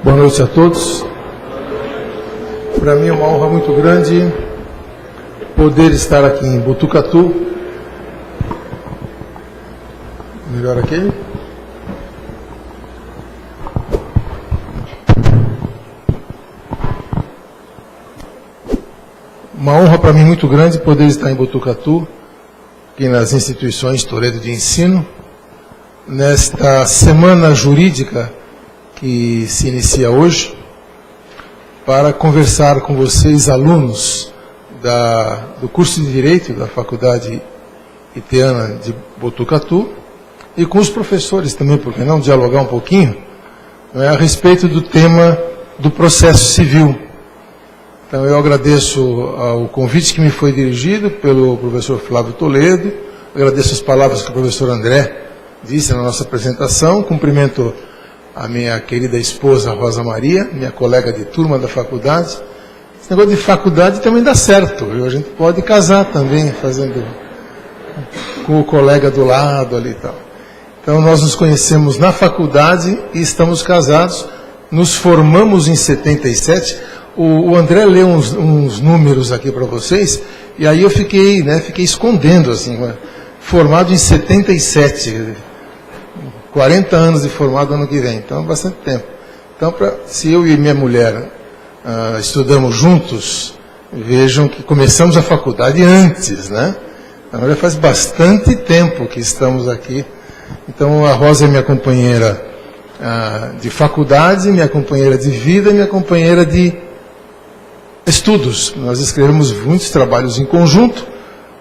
Boa noite a todos. Para mim é uma honra muito grande poder estar aqui em Botucatu. Melhor aqui. Uma honra para mim muito grande poder estar em Botucatu, aqui nas instituições Toledo de Ensino, nesta semana jurídica que se inicia hoje, para conversar com vocês, alunos do curso de Direito da Faculdade Iteana de Botucatu, e com os professores também, por que não dialogar um pouquinho, a respeito do tema do processo civil. Então eu agradeço ao convite que me foi dirigido pelo professor Flávio Toledo, agradeço as palavras que o professor André disse na nossa apresentação, cumprimento a minha querida esposa Rosa Maria, minha colega de turma da faculdade. Esse negócio de faculdade também dá certo, viu? A gente pode casar também, fazendo com o colega do lado ali e tal. Então nós nos conhecemos na faculdade e estamos casados, nos formamos em 77. O André leu uns números aqui para vocês, e aí eu fiquei escondendo, assim, formado em 77, 40 anos de formado ano que vem, então bastante tempo. Então, se eu e minha mulher estudamos juntos, vejam que começamos a faculdade antes, né? Então, já faz bastante tempo que estamos aqui. Então, a Rosa é minha companheira de faculdade, minha companheira de vida, minha companheira de estudos. Nós escrevemos muitos trabalhos em conjunto,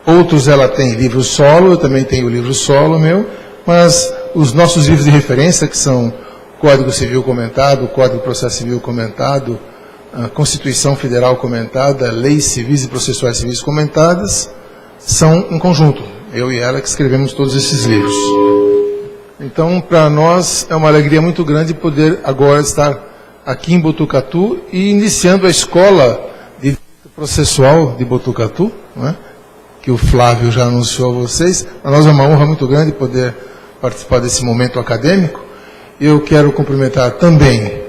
outros ela tem livro solo, eu também tenho livro solo meu, mas os nossos livros de referência, que são Código Civil Comentado, Código de Processo Civil Comentado, a Constituição Federal Comentada, Leis Civis e Processuais Civis Comentadas, são em conjunto. Eu e ela que escrevemos todos esses livros. Então, para nós, é uma alegria muito grande poder agora estar aqui em Botucatu e iniciando a Escola de Direito Processual de Botucatu, né, que o Flávio já anunciou a vocês. Para nós é uma honra muito grande poder participar desse momento acadêmico. Eu quero cumprimentar também,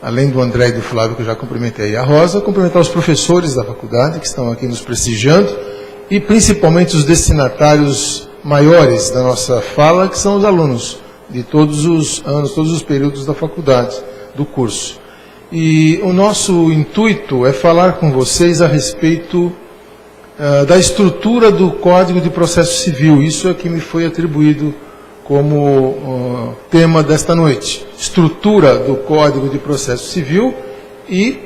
além do André e do Flávio, que eu já cumprimentei, a Rosa, cumprimentar os professores da faculdade que estão aqui nos prestigiando e principalmente os destinatários maiores da nossa fala, que são os alunos de todos os anos, todos os períodos da faculdade, do curso. E o nosso intuito é falar com vocês a respeito da estrutura do Código de Processo Civil. Isso é que me foi atribuído como tema desta noite. Estrutura do Código de Processo Civil e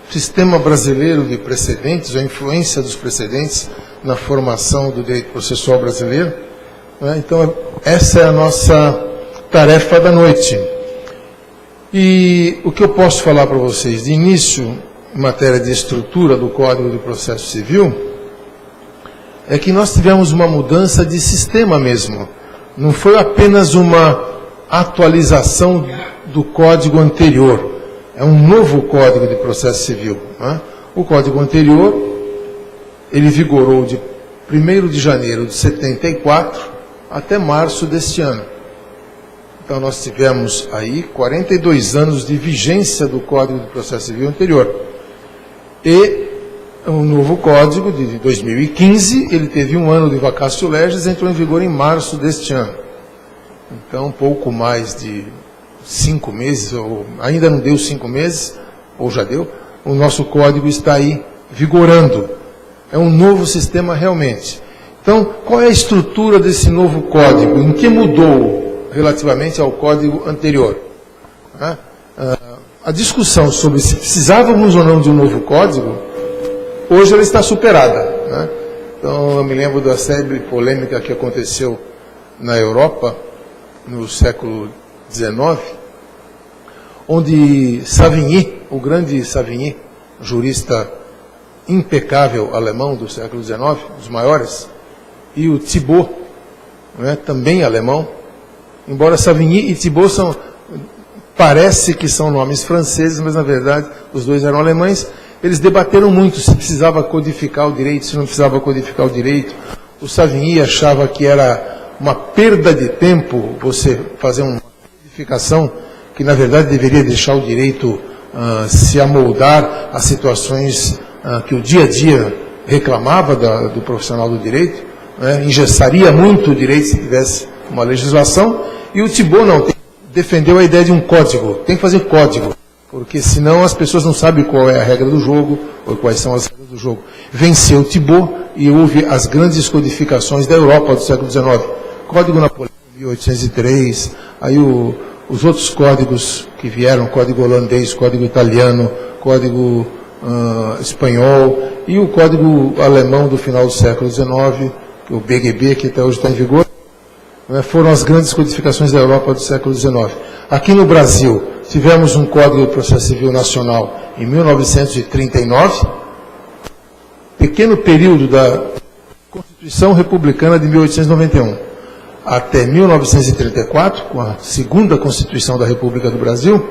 sistema brasileiro de precedentes, a influência dos precedentes na formação do direito processual brasileiro. Então, essa é a nossa tarefa da noite. E o que eu posso falar para vocês de início, em matéria de estrutura do Código de Processo Civil, é que nós tivemos uma mudança de sistema mesmo. Não foi apenas uma atualização do código anterior. É um novo Código de Processo Civil. Né? O código anterior, ele vigorou de 1º de janeiro de 74 até março deste ano. Então nós tivemos aí 42 anos de vigência do Código de Processo Civil anterior. E o novo Código de 2015, ele teve um ano de vacatio legis, entrou em vigor em março deste ano. Então, pouco mais de 5 meses, ou ainda não deu 5 meses, ou já deu, o nosso Código está aí vigorando. É um novo sistema realmente. Então, qual é a estrutura desse novo Código? Em que mudou relativamente ao Código anterior? A discussão sobre se precisávamos ou não de um novo Código, hoje ela está superada. Né? Então, eu me lembro da célebre polêmica que aconteceu na Europa, no século XIX, onde Savigny, o grande Savigny, jurista impecável alemão do século XIX, dos maiores, e o Thibaut, né, também alemão, embora Savigny e Thibaut parece que são nomes franceses, mas na verdade os dois eram alemães. Eles debateram muito se precisava codificar o direito, se não precisava codificar o direito. o Savigny achava que era uma perda de tempo você fazer uma modificação que, na verdade, deveria deixar o direito se amoldar às situações que o dia a dia reclamava do profissional do direito, né? Engessaria muito o direito se tivesse uma legislação, e o Thibault não, defendeu a ideia de um código, tem que fazer código, porque senão as pessoas não sabem qual é a regra do jogo, ou quais são as regras do jogo. Venceu o Thibault e houve as grandes codificações da Europa do século XIX. Código Napoleão, 1803, aí os outros códigos que vieram, código holandês, código italiano, código espanhol, e o código alemão do final do século XIX, o BGB, que até hoje está em vigor, foram as grandes codificações da Europa do século XIX. Aqui no Brasil, tivemos um Código de Processo Civil Nacional em 1939, pequeno período da Constituição Republicana de 1891, até 1934, com a segunda Constituição da República do Brasil,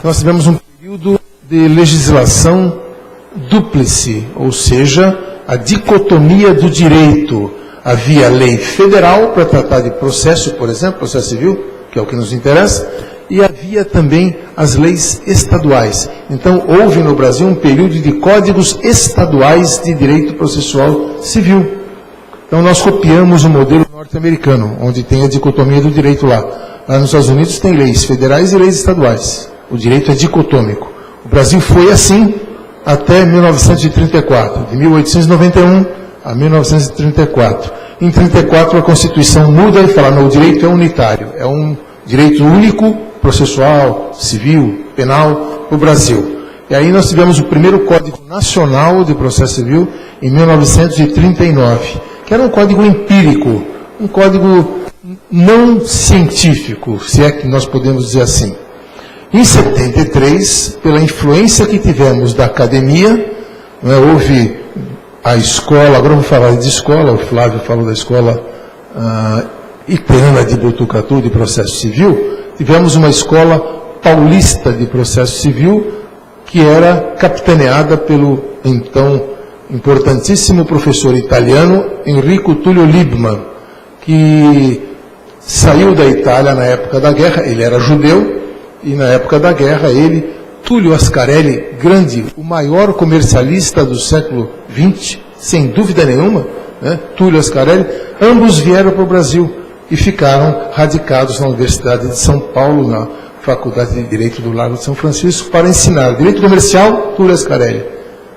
nós tivemos um período de legislação dúplice, ou seja, a dicotomia do direito. Havia lei federal para tratar de processo, por exemplo, processo civil, que é o que nos interessa, e havia também as leis estaduais. Então, houve no Brasil um período de códigos estaduais de direito processual civil. Então, nós copiamos o modelo norte-americano, onde tem a dicotomia do direito lá. Lá nos Estados Unidos tem leis federais e leis estaduais. O direito é dicotômico. O Brasil foi assim até 1934, de 1891 a 1934. Em 1934, a Constituição muda e fala, não, o direito é unitário, é um direito único, processual, civil, penal, no Brasil. E aí nós tivemos o primeiro Código Nacional de Processo Civil em 1939, que era um código empírico, um código não científico, se é que nós podemos dizer assim. Em 73, pela influência que tivemos da academia, houve a escola, agora vou falar de escola, o Flávio falou da escola Iteana de Botucatu de processo civil, tivemos uma escola paulista de processo civil que era capitaneada pelo então importantíssimo professor italiano Enrico Tullio Liebman, que saiu da Itália na época da guerra, ele era judeu, e na época da guerra ele, Tullio Ascarelli, grande, o maior comercialista do século XX, sem dúvida nenhuma, né? Tullio Ascarelli, ambos vieram para o Brasil e ficaram radicados na Universidade de São Paulo, na Faculdade de Direito do Largo de São Francisco, para ensinar direito comercial, Tullio Ascarelli,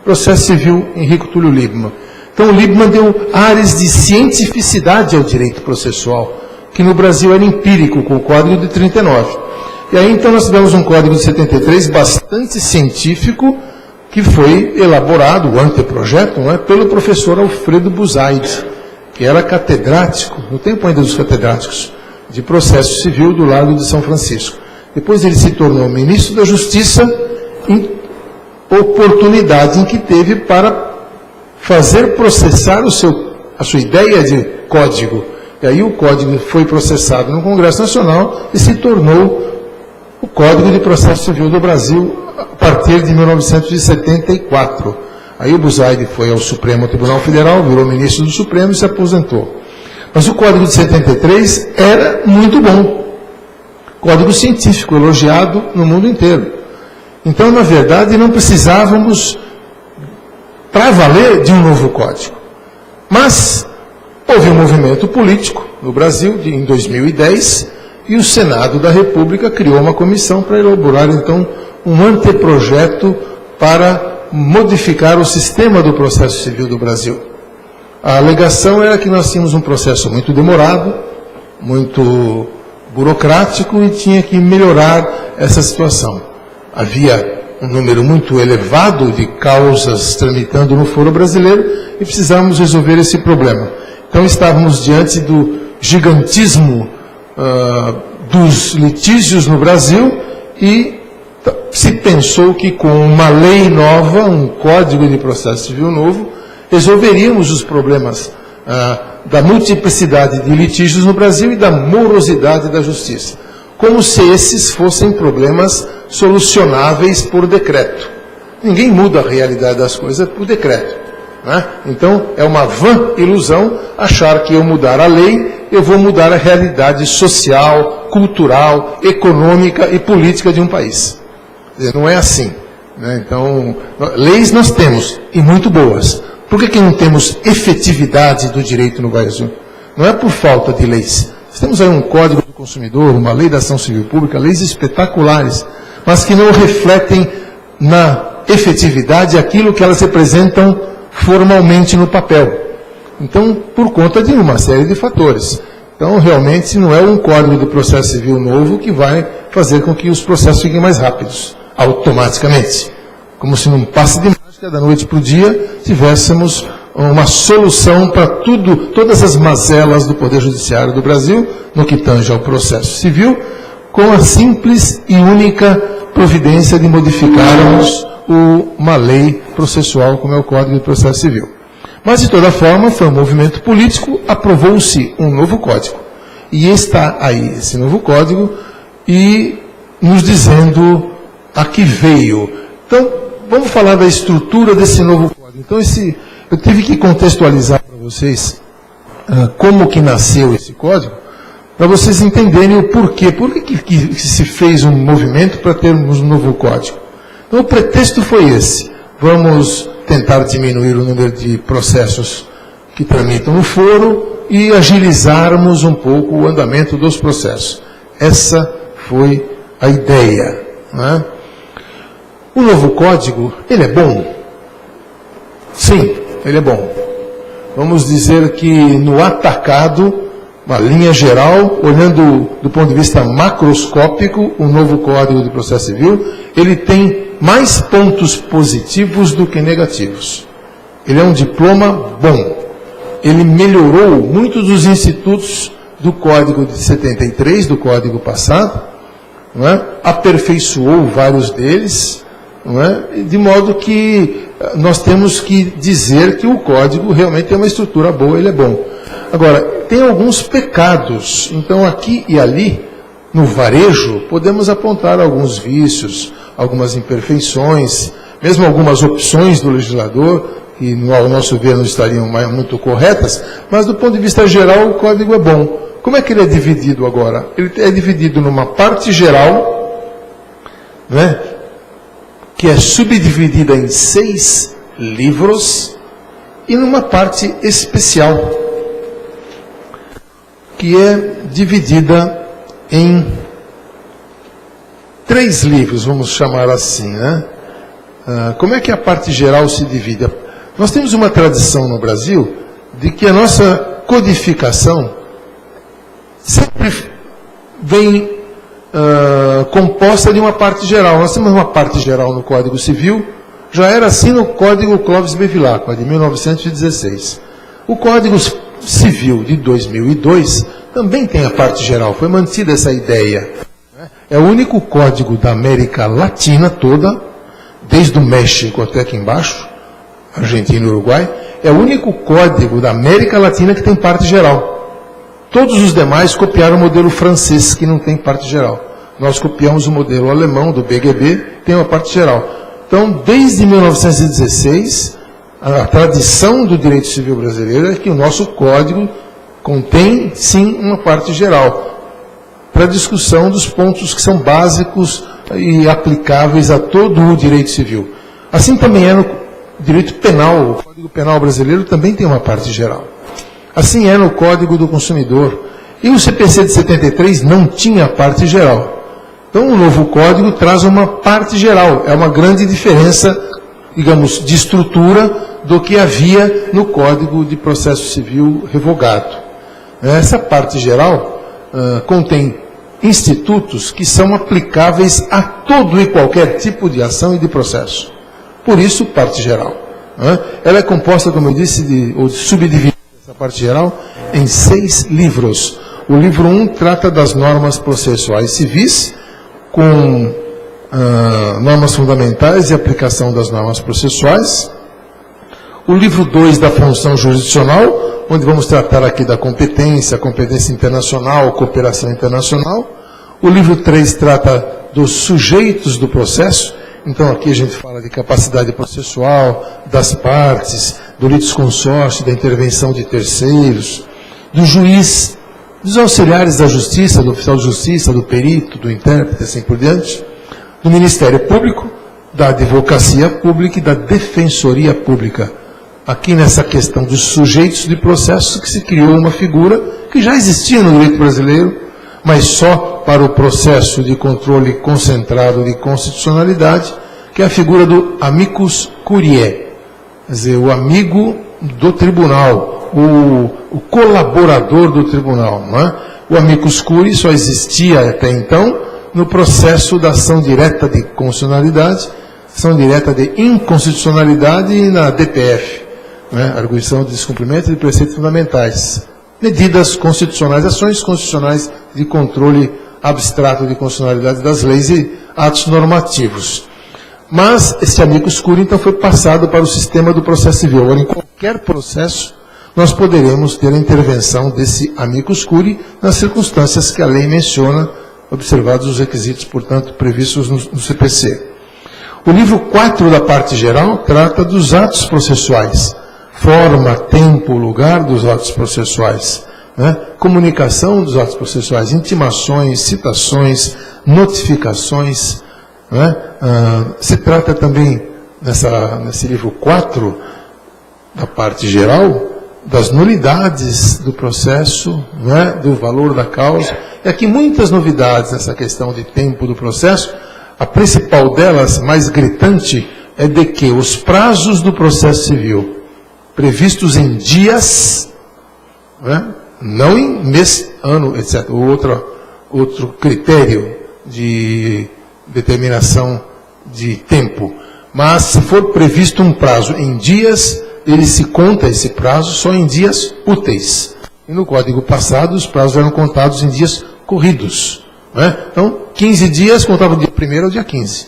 processo civil, Enrico Tullio Liebman. Então o Liebman deu áreas de cientificidade ao direito processual, que no Brasil era empírico, com o Código de 39. E aí, então, nós tivemos um Código de 73 bastante científico, que foi elaborado, o anteprojeto, pelo professor Alfredo Buzaide, que era catedrático, no tempo ainda dos catedráticos, de processo civil do Largo de São Francisco. Depois ele se tornou ministro da Justiça, em oportunidade em que teve para fazer processar a sua ideia de código. E aí o código foi processado no Congresso Nacional e se tornou o Código de Processo Civil do Brasil a partir de 1974. Aí o Buzaide foi ao Supremo Tribunal Federal, virou ministro do Supremo e se aposentou. Mas o Código de 73 era muito bom. Código científico, elogiado no mundo inteiro. Então, na verdade, não precisávamos, para valer, de um novo código. Mas houve um movimento político no Brasil, em 2010, e o Senado da República criou uma comissão para elaborar, então, um anteprojeto para modificar o sistema do processo civil do Brasil. A alegação era que nós tínhamos um processo muito demorado, muito burocrático e tinha que melhorar essa situação. Havia um número muito elevado de causas tramitando no foro brasileiro e precisávamos resolver esse problema. Então estávamos diante do gigantismo dos litígios no Brasil e se pensou que com uma lei nova, um Código de Processo Civil novo, resolveríamos os problemas da multiplicidade de litígios no Brasil e da morosidade da justiça, como se esses fossem problemas solucionáveis por decreto. Ninguém muda a realidade das coisas por decreto. né? Então, é uma vã ilusão achar que eu mudar a lei, eu vou mudar a realidade social, cultural, econômica e política de um país. Não é assim, né? Então, leis nós temos, e muito boas. Por que não temos efetividade do direito no Brasil? Não é por falta de leis. Nós temos aí um Código do Consumidor, uma Lei da Ação Civil Pública, leis espetaculares, mas que não refletem na efetividade aquilo que elas representam formalmente no papel. Então, por conta de uma série de fatores. Então, realmente, não é um Código de Processo Civil novo que vai fazer com que os processos fiquem mais rápidos, automaticamente. Como se num passe de mágica, da noite para o dia, tivéssemos uma solução para todas as mazelas do Poder Judiciário do Brasil, no que tange ao processo civil, com a simples e única providência de modificarmos uma lei processual, como é o Código de Processo Civil. Mas, de toda forma, foi um movimento político, aprovou-se um novo código. E está aí esse novo código, e nos dizendo a que veio. Então, vamos falar da estrutura desse novo código. Então, eu tive que contextualizar para vocês como que nasceu esse código, para vocês entenderem o porquê. Por que se fez um movimento para termos um novo código? Então, o pretexto foi esse. Vamos tentar diminuir o número de processos que tramitam no foro e agilizarmos um pouco o andamento dos processos. Essa foi a ideia, né? O novo código, ele é bom? Sim, ele é bom. Vamos dizer que no atacado, uma linha geral, olhando do ponto de vista macroscópico, o novo Código de Processo Civil, ele tem mais pontos positivos do que negativos. Ele é um diploma bom. Ele melhorou muitos dos institutos do Código de 73, do Código passado, não é? Aperfeiçoou vários deles, não é? De modo que nós temos que dizer que o Código realmente tem uma estrutura boa, ele é bom. Agora, tem alguns pecados. Então, aqui e ali, no varejo, podemos apontar alguns vícios, algumas imperfeições, mesmo algumas opções do legislador, que, ao nosso ver, não estariam muito corretas, mas, do ponto de vista geral, o Código é bom. Como é que ele é dividido agora? Ele é dividido numa parte geral, né, que é subdividida em 6 livros, e numa parte especial, que é dividida em 3 livros, vamos chamar assim, né? Como é que a parte geral se divide? Nós temos uma tradição no Brasil de que a nossa codificação sempre vem composta de uma parte geral. Nós temos uma parte geral no Código Civil, já era assim no Código Clovis Bevilacqua, de 1916. O Código Civil de 2002 também tem a parte geral, foi mantida essa ideia. É o único código da América Latina toda, desde o México até aqui embaixo, Argentina e Uruguai, é o único código da América Latina que tem parte geral. Todos os demais copiaram o modelo francês, que não tem parte geral. Nós copiamos o modelo alemão, do BGB, que tem uma parte geral. Então, desde 1916, a tradição do direito civil brasileiro é que o nosso código contém, sim, uma parte geral, para discussão dos pontos que são básicos e aplicáveis a todo o direito civil. Assim também é no direito penal, o Código Penal brasileiro também tem uma parte geral. Assim é no Código do Consumidor. E o CPC de 73 não tinha parte geral. Então o novo código traz uma parte geral. É uma grande diferença, digamos, de estrutura do que havia no Código de Processo Civil revogado. Essa parte geral contém institutos que são aplicáveis a todo e qualquer tipo de ação e de processo. Por isso, parte geral. Ela é composta, como eu disse, ou subdividida, essa parte geral, em 6 livros. O livro 1 trata das normas processuais civis, com normas fundamentais e aplicação das normas processuais. O livro 2 da função jurisdicional, onde vamos tratar aqui da competência internacional, cooperação internacional. O livro 3 trata dos sujeitos do processo. Então aqui a gente fala de capacidade processual, das partes, do litisconsórcio, da intervenção de terceiros, do juiz, dos auxiliares da justiça, do oficial de justiça, do perito, do intérprete, assim por diante, do Ministério Público, da Advocacia Pública e da Defensoria Pública. Aqui nessa questão dos sujeitos de processo que se criou uma figura que já existia no direito brasileiro, mas só para o processo de controle concentrado de constitucionalidade, que é a figura do amicus curiae, quer dizer, o amigo do tribunal, o colaborador do tribunal. Não é? O amicus curiae só existia até então no processo da ação direta de constitucionalidade, ação direta de inconstitucionalidade e na DPF, né? Arguição de descumprimento de preceitos fundamentais. Medidas constitucionais, ações constitucionais de controle abstrato de constitucionalidade das leis e atos normativos. Mas esse amicus curiae, então, foi passado para o sistema do processo civil. Agora, em qualquer processo, nós poderemos ter a intervenção desse amicus curiae nas circunstâncias que a lei menciona, observados os requisitos, portanto, previstos no CPC. O livro 4 da parte geral trata dos atos processuais. Forma, tempo, lugar dos atos processuais. Né? Comunicação dos atos processuais, intimações, citações, notificações. Né? Se trata também, nesse livro 4 da parte geral, das nulidades do processo, né? Do valor da causa. E aqui muitas novidades nessa questão de tempo do processo. A principal delas, mais gritante, é de que os prazos do processo civil, previstos em dias, né? Não em mês, ano, etc. Outro critério de determinação de tempo. Mas se for previsto um prazo em dias, ele se conta esse prazo só em dias úteis. E no Código passado, os prazos eram contados em dias corridos. Né? Então, 15 dias contava do dia 1º ao dia 15.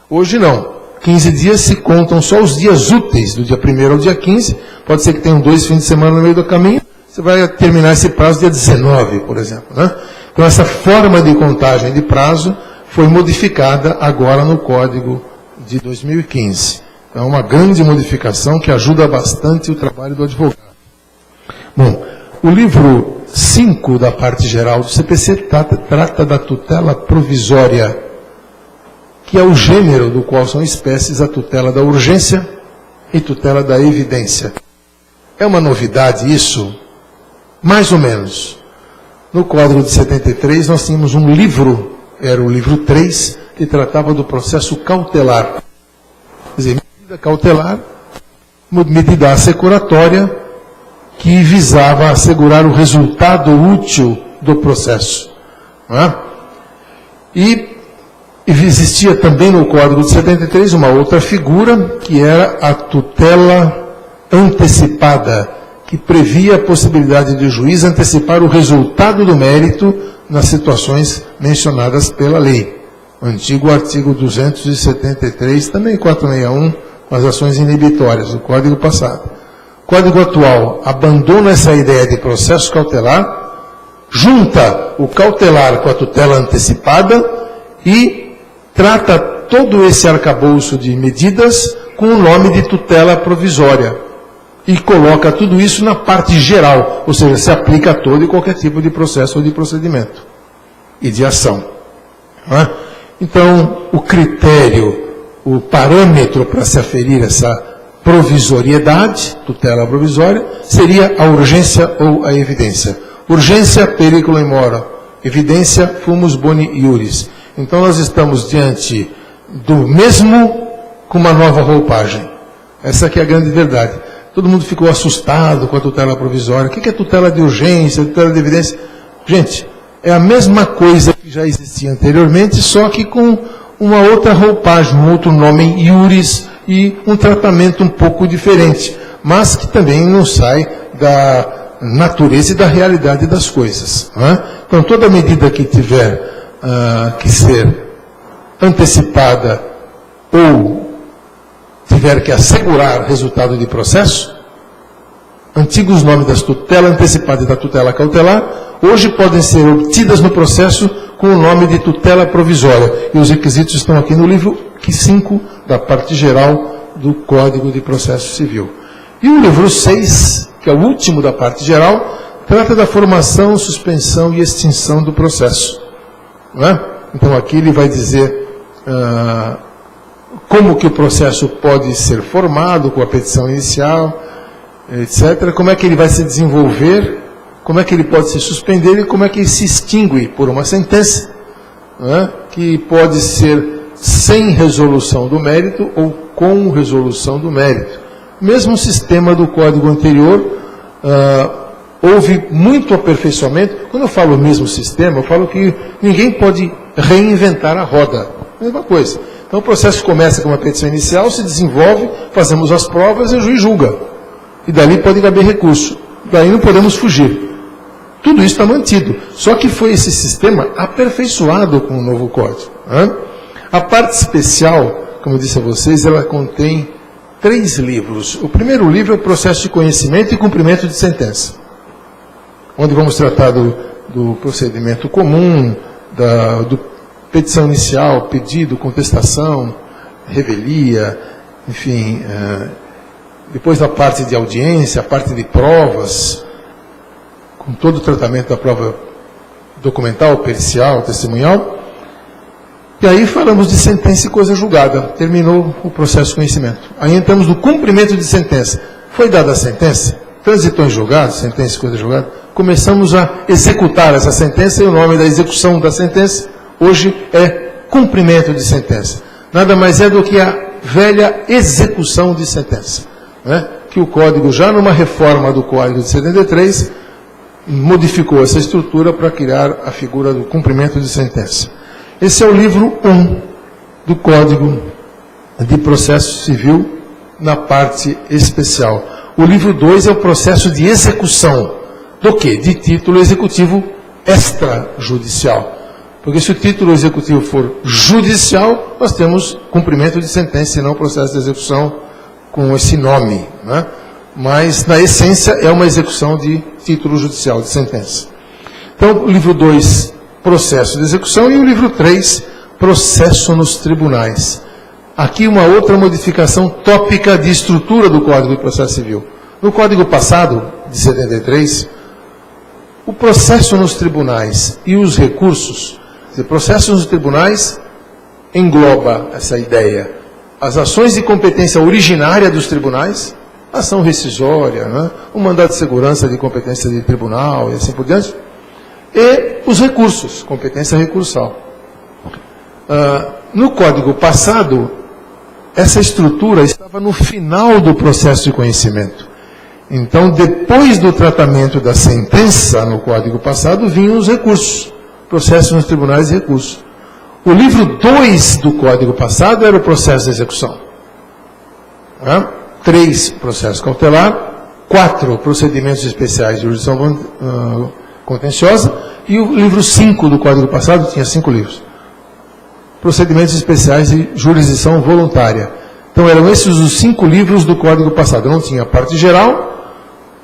Hoje não. 15 dias se contam só os dias úteis, do dia 1º ao dia 15. Pode ser que tenham 2 fins de semana no meio do caminho. Você vai terminar esse prazo dia 19, por exemplo. Né? Então, essa forma de contagem de prazo foi modificada agora no Código de 2015. É uma grande modificação que ajuda bastante o trabalho do advogado. Bom, o livro 5 da parte geral do CPC trata da tutela provisória, que é o gênero do qual são espécies a tutela da urgência e tutela da evidência. É uma novidade isso? Mais ou menos. No Código de 73 nós tínhamos um livro, era o livro 3, que tratava do processo cautelar. Quer dizer, medida cautelar, medida assecuratória, que visava assegurar o resultado útil do processo. Não é? E existia também no Código de 73 uma outra figura, que era a tutela antecipada, que previa a possibilidade de o juiz antecipar o resultado do mérito nas situações mencionadas pela lei. O antigo artigo 273, também 461, com as ações inibitórias do Código passado. O Código atual abandona essa ideia de processo cautelar, junta o cautelar com a tutela antecipada e trata todo esse arcabouço de medidas com o nome de tutela provisória. E coloca tudo isso na parte geral, ou seja, se aplica a todo e qualquer tipo de processo ou de procedimento e de ação. Não é? Então, o critério, o parâmetro para se aferir essa provisoriedade, tutela provisória, seria a urgência ou a evidência. Urgência, periculum mora. Evidência, fumus boni iuris. Então, nós estamos diante do mesmo com uma nova roupagem. Essa aqui é a grande verdade. Todo mundo ficou assustado com a tutela provisória. O que é tutela de urgência, tutela de evidência? Gente, é a mesma coisa que já existia anteriormente, só que com uma outra roupagem, um outro nome, iuris, e um tratamento um pouco diferente, mas que também não sai da natureza e da realidade das coisas. Não é? Então, toda medida que tiver que ser antecipada ou tiver que assegurar resultado de processo, antigos nomes das tutela antecipada e da tutela cautelar, hoje podem ser obtidas no processo com o nome de tutela provisória. E os requisitos estão aqui no livro 5 da parte geral do Código de Processo Civil. E o livro 6, que é o último da parte geral, trata da formação, suspensão e extinção do processo. Não é? Então aqui ele vai dizer como que o processo pode ser formado com a petição inicial, etc. Como é que ele vai se desenvolver, como é que ele pode se suspender e como é que ele se extingue por uma sentença, não é? Que pode ser sem resolução do mérito ou com resolução do mérito. Mesmo sistema do código anterior, houve muito aperfeiçoamento. Quando eu falo mesmo sistema, eu falo que ninguém pode reinventar a roda. Mesma coisa. Então o processo começa com uma petição inicial, se desenvolve, fazemos as provas e o juiz julga. E dali pode caber recurso. Daí não podemos fugir. Tudo isso está mantido. Só que foi esse sistema aperfeiçoado com o novo código. Né? A parte especial, como eu disse a vocês, ela contém 3 livros. O primeiro livro é o processo de conhecimento e cumprimento de sentença, onde vamos tratar do procedimento comum, do petição inicial, pedido, contestação, revelia, enfim, depois da parte de audiência, a parte de provas, com todo o tratamento da prova documental, pericial, testemunhal. E aí falamos de sentença e coisa julgada. Terminou o processo de conhecimento. Aí entramos no cumprimento de sentença. Foi dada a sentença, transitou em julgado, sentença e coisa julgada. Começamos a executar essa sentença e o nome da execução da sentença hoje é cumprimento de sentença. Nada mais é do que a velha execução de sentença, né? Que o Código, já numa reforma do Código de 73, modificou essa estrutura para criar a figura do cumprimento de sentença. Esse é o livro 1 do Código de Processo Civil, na parte especial. O livro 2 é o processo de execução. Do quê? De título executivo extrajudicial. Porque se o título executivo for judicial, nós temos cumprimento de sentença e não processo de execução com esse nome, né? Mas, na essência, é uma execução de título judicial, de sentença. Então, o livro 2, processo de execução, e o livro 3, processo nos tribunais. Aqui uma outra modificação tópica de estrutura do Código de Processo Civil. No Código passado, de 73, o processo nos tribunais e os recursos, o processo nos tribunais engloba essa ideia. As ações de competência originária dos tribunais, ação rescisória, né? O mandado de segurança de competência de tribunal e assim por diante, e os recursos, competência recursal. No Código passado, essa estrutura estava no final do processo de conhecimento. Então, depois do tratamento da sentença no Código passado, vinham os recursos, processos nos tribunais e recursos. O livro 2 do Código passado era o processo de execução. 3, processo cautelar, 4, procedimentos especiais de jurisdição contenciosa, e o livro 5 do Código passado tinha 5 livros. Procedimentos especiais de jurisdição voluntária. Então eram esses os 5 livros do Código passado. Não tinha parte geral.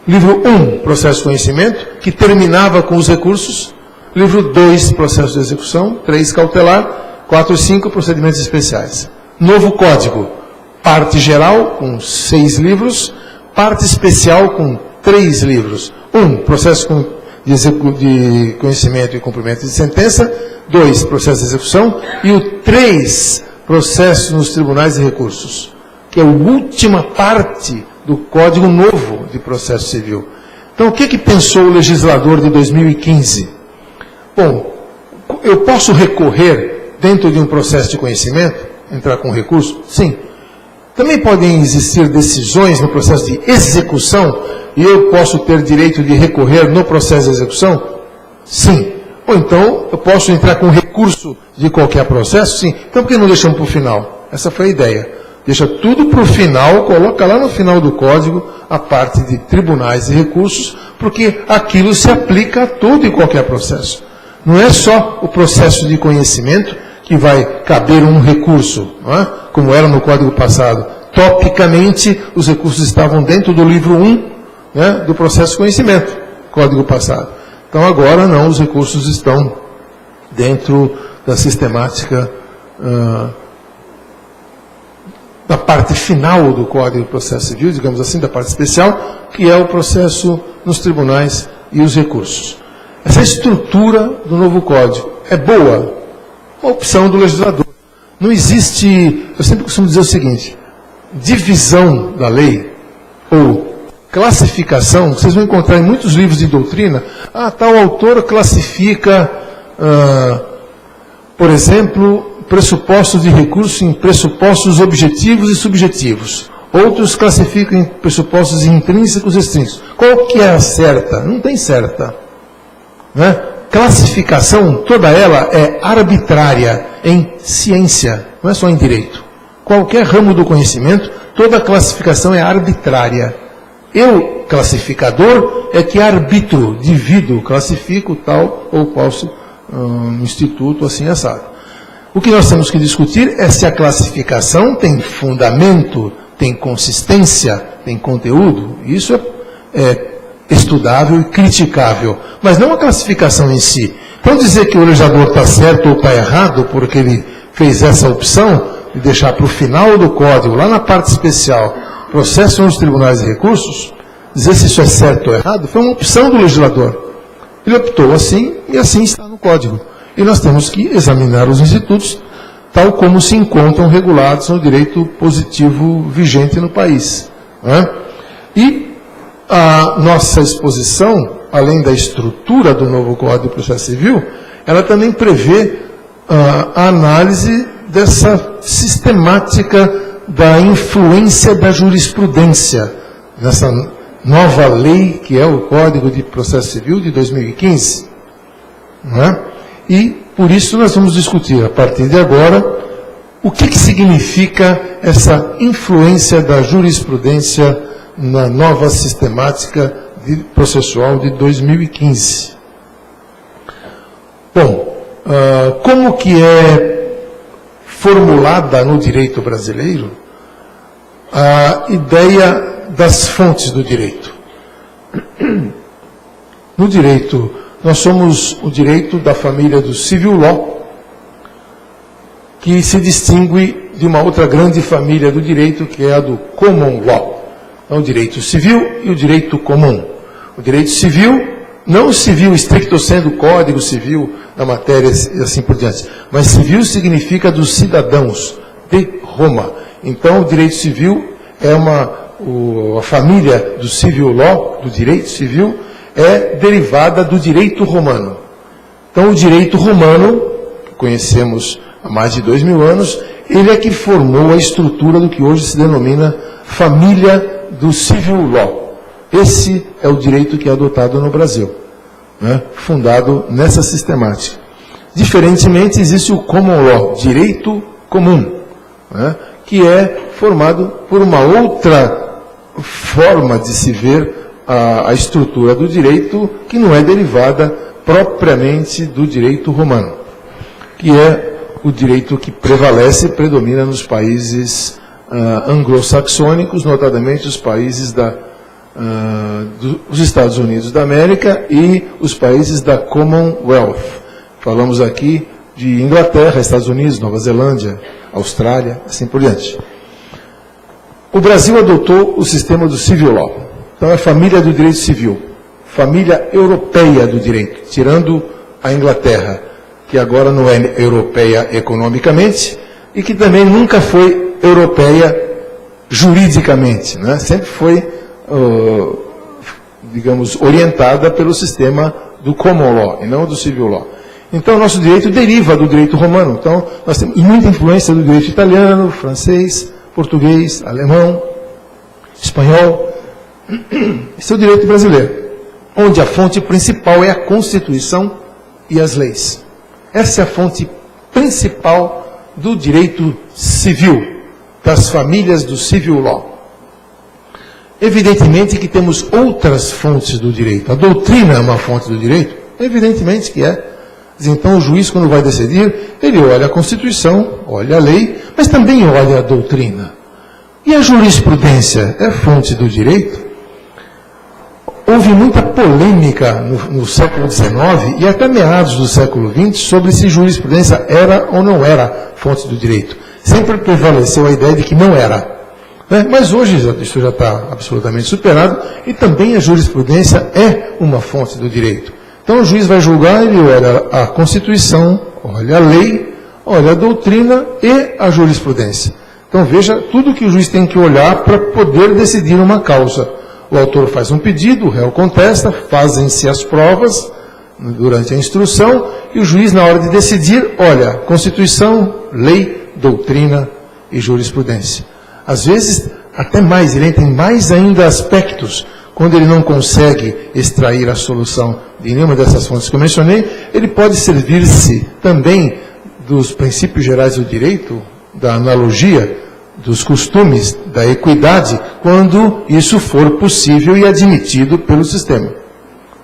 Livro 1, processo de conhecimento, que terminava com os recursos. Livro 2, processo de execução. 3, cautelar. 4 e 5, procedimentos especiais. Novo Código, parte geral, com 6 livros. Parte especial, com 3 livros. 1, processo de conhecimento e cumprimento de sentença. 2, processo de execução. E o 3, processo nos tribunais e recursos, que é a última parte do Código Novo de Processo Civil. Então, o que pensou o legislador de 2015? Bom, eu posso recorrer dentro de um processo de conhecimento, entrar com recurso? Sim. Também podem existir decisões no processo de execução e eu posso ter direito de recorrer no processo de execução? Sim. Ou então, eu posso entrar com recurso de qualquer processo? Sim. Então, por que não deixamos para o final? Essa foi a ideia. Deixa tudo para o final, coloca lá no final do código a parte de tribunais e recursos, porque aquilo se aplica a todo e qualquer processo. Não é só o processo de conhecimento que vai caber um recurso, não é? Como era no código passado. Topicamente, os recursos estavam dentro do livro 1, né, do processo de conhecimento, código passado. Então agora não, os recursos estão dentro da sistemática da parte final do Código de Processo Civil, digamos assim, da parte especial, que é o processo nos tribunais e os recursos. Essa estrutura do novo Código é boa, uma opção do legislador. Não existe, eu sempre costumo dizer o seguinte, divisão da lei ou classificação, vocês vão encontrar em muitos livros de doutrina, tal autor classifica, por exemplo, pressupostos de recurso em pressupostos objetivos e subjetivos. Outros classificam em pressupostos intrínsecos e extrínsecos. Qual que é a certa? Não tem certa. Né? Classificação, toda ela é arbitrária em ciência, não é só em direito. Qualquer ramo do conhecimento, toda classificação é arbitrária. Eu, classificador, é que arbitro, divido, classifico tal ou qual instituto assim assado. O que nós temos que discutir é se a classificação tem fundamento, tem consistência, tem conteúdo. Isso é estudável e criticável, mas não a classificação em si. Então dizer que o legislador está certo ou está errado porque ele fez essa opção de deixar para o final do código, lá na parte especial, processo nos tribunais e recursos, dizer se isso é certo ou errado, foi uma opção do legislador. Ele optou assim e assim está no código. E nós temos que examinar os institutos tal como se encontram regulados no direito positivo vigente no país. Né? E a nossa exposição, além da estrutura do novo Código de Processo Civil, ela também prevê a análise dessa sistemática da influência da jurisprudência, nessa nova lei que é o Código de Processo Civil de 2015. Não é? E, por isso, nós vamos discutir, a partir de agora, o que significa essa influência da jurisprudência na nova sistemática processual de 2015. Bom, como que é formulada no direito brasileiro a ideia das fontes do direito? No direito, nós somos o direito da família do civil law, que se distingue de uma outra grande família do direito, que é a do common law. É o direito civil e o direito comum. O direito civil, não o civil estricto sendo o Código Civil da matéria e assim por diante, mas civil significa dos cidadãos de Roma. Então, o direito civil é a família do civil law, do direito civil, é derivada do direito romano. Então, o direito romano, que conhecemos há mais de 2000 anos, ele é que formou a estrutura do que hoje se denomina família do civil law. Esse é o direito que é adotado no Brasil, né? Fundado nessa sistemática. Diferentemente, existe o common law, direito comum, né? Que é formado por uma outra forma de se ver a estrutura do direito, que não é derivada propriamente do direito romano, que é o direito que prevalece e predomina nos países anglo-saxônicos, notadamente os países dos Estados Unidos da América e os países da Commonwealth. Falamos aqui de Inglaterra, Estados Unidos, Nova Zelândia, Austrália, assim por diante. O Brasil adotou o sistema do civil law. Então é a família do direito civil, família europeia do direito, tirando a Inglaterra, que agora não é europeia economicamente e que também nunca foi europeia juridicamente, né? Sempre foi, digamos, orientada pelo sistema do common law e não do civil law. Então, o nosso direito deriva do direito romano. Então, nós temos muita influência do direito italiano, francês, português, alemão, espanhol. Esse é o direito brasileiro, onde a fonte principal é a Constituição e as leis. Essa é a fonte principal do direito civil, das famílias do civil law. Evidentemente que temos outras fontes do direito. A doutrina é uma fonte do direito? Evidentemente que é. Então o juiz, quando vai decidir, ele olha a Constituição, olha a lei, mas também olha a doutrina. E a jurisprudência é fonte do direito? Houve muita polêmica no século XIX e até meados do século XX sobre se jurisprudência era ou não era fonte do direito. Sempre prevaleceu a ideia de que não era. Né? Mas hoje isso já está absolutamente superado, e também a jurisprudência é uma fonte do direito. Então o juiz vai julgar, ele olha a Constituição, olha a lei, olha a doutrina e a jurisprudência. Então veja tudo que o juiz tem que olhar para poder decidir uma causa. O autor faz um pedido, o réu contesta, fazem-se as provas durante a instrução, e o juiz, na hora de decidir, olha Constituição, lei, doutrina e jurisprudência. Às vezes, até mais, ele tem mais ainda aspectos. Quando ele não consegue extrair a solução de nenhuma dessas fontes que eu mencionei, ele pode servir-se também dos princípios gerais do direito, da analogia, dos costumes, da equidade, quando isso for possível e admitido pelo sistema.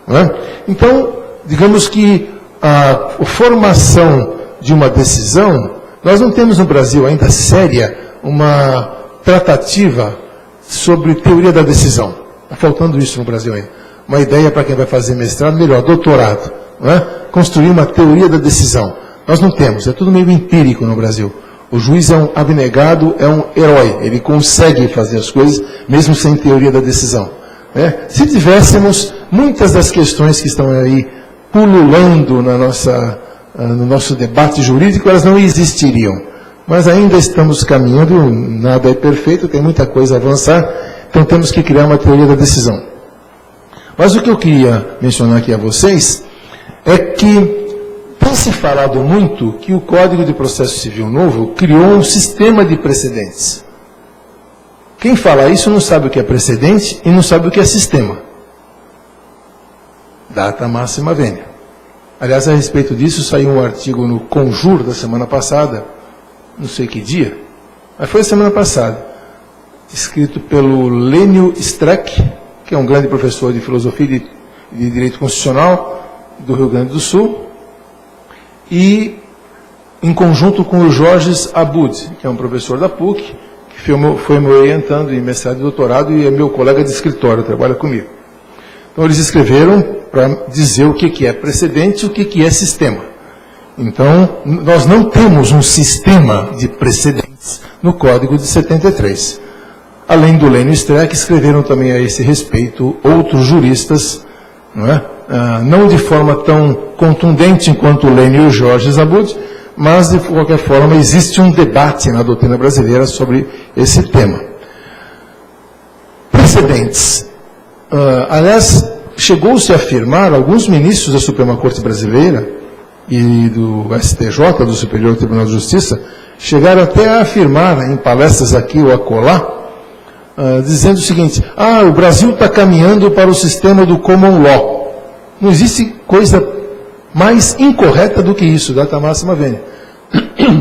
Não é? Então, digamos que a formação de uma decisão, nós não temos no Brasil ainda séria uma tratativa sobre teoria da decisão. Está faltando isso no Brasil ainda. Uma ideia para quem vai fazer mestrado, melhor, doutorado. Não é? Construir uma teoria da decisão. Nós não temos, é tudo meio empírico no Brasil. O juiz é um abnegado, é um herói. Ele consegue fazer as coisas, mesmo sem teoria da decisão. Se tivéssemos, muitas das questões que estão aí pululando no nosso debate jurídico, elas não existiriam. Mas ainda estamos caminhando, nada é perfeito, tem muita coisa a avançar, então temos que criar uma teoria da decisão. Mas o que eu queria mencionar aqui a vocês é que tem se falado muito que o Código de Processo Civil Novo criou um sistema de precedentes. Quem fala isso não sabe o que é precedente e não sabe o que é sistema. Data máxima vênia. Aliás, a respeito disso, saiu um artigo no Conjur da semana passada, não sei que dia, mas foi a semana passada, escrito pelo Lênio Streck, que é um grande professor de filosofia e de direito constitucional do Rio Grande do Sul, e em conjunto com o Jorge Abud, que é um professor da PUC, que foi me orientando em mestrado e doutorado e é meu colega de escritório, trabalha comigo. Então eles escreveram para dizer o que é precedente e o que é sistema. Então, nós não temos um sistema de precedentes no Código de 73. Além do Lênio Streck, escreveram também a esse respeito outros juristas, não é? Não de forma tão contundente quanto o Lênio e o Jorge Zabud, mas de qualquer forma existe um debate na doutrina brasileira sobre esse tema. Precedentes. Aliás, chegou-se a afirmar, alguns ministros da Suprema Corte Brasileira e do STJ, do Superior Tribunal de Justiça, chegaram até a afirmar em palestras aqui ou acolá, dizendo o seguinte: o Brasil está caminhando para o sistema do common law. Não existe coisa mais incorreta do que isso, data máxima vênia,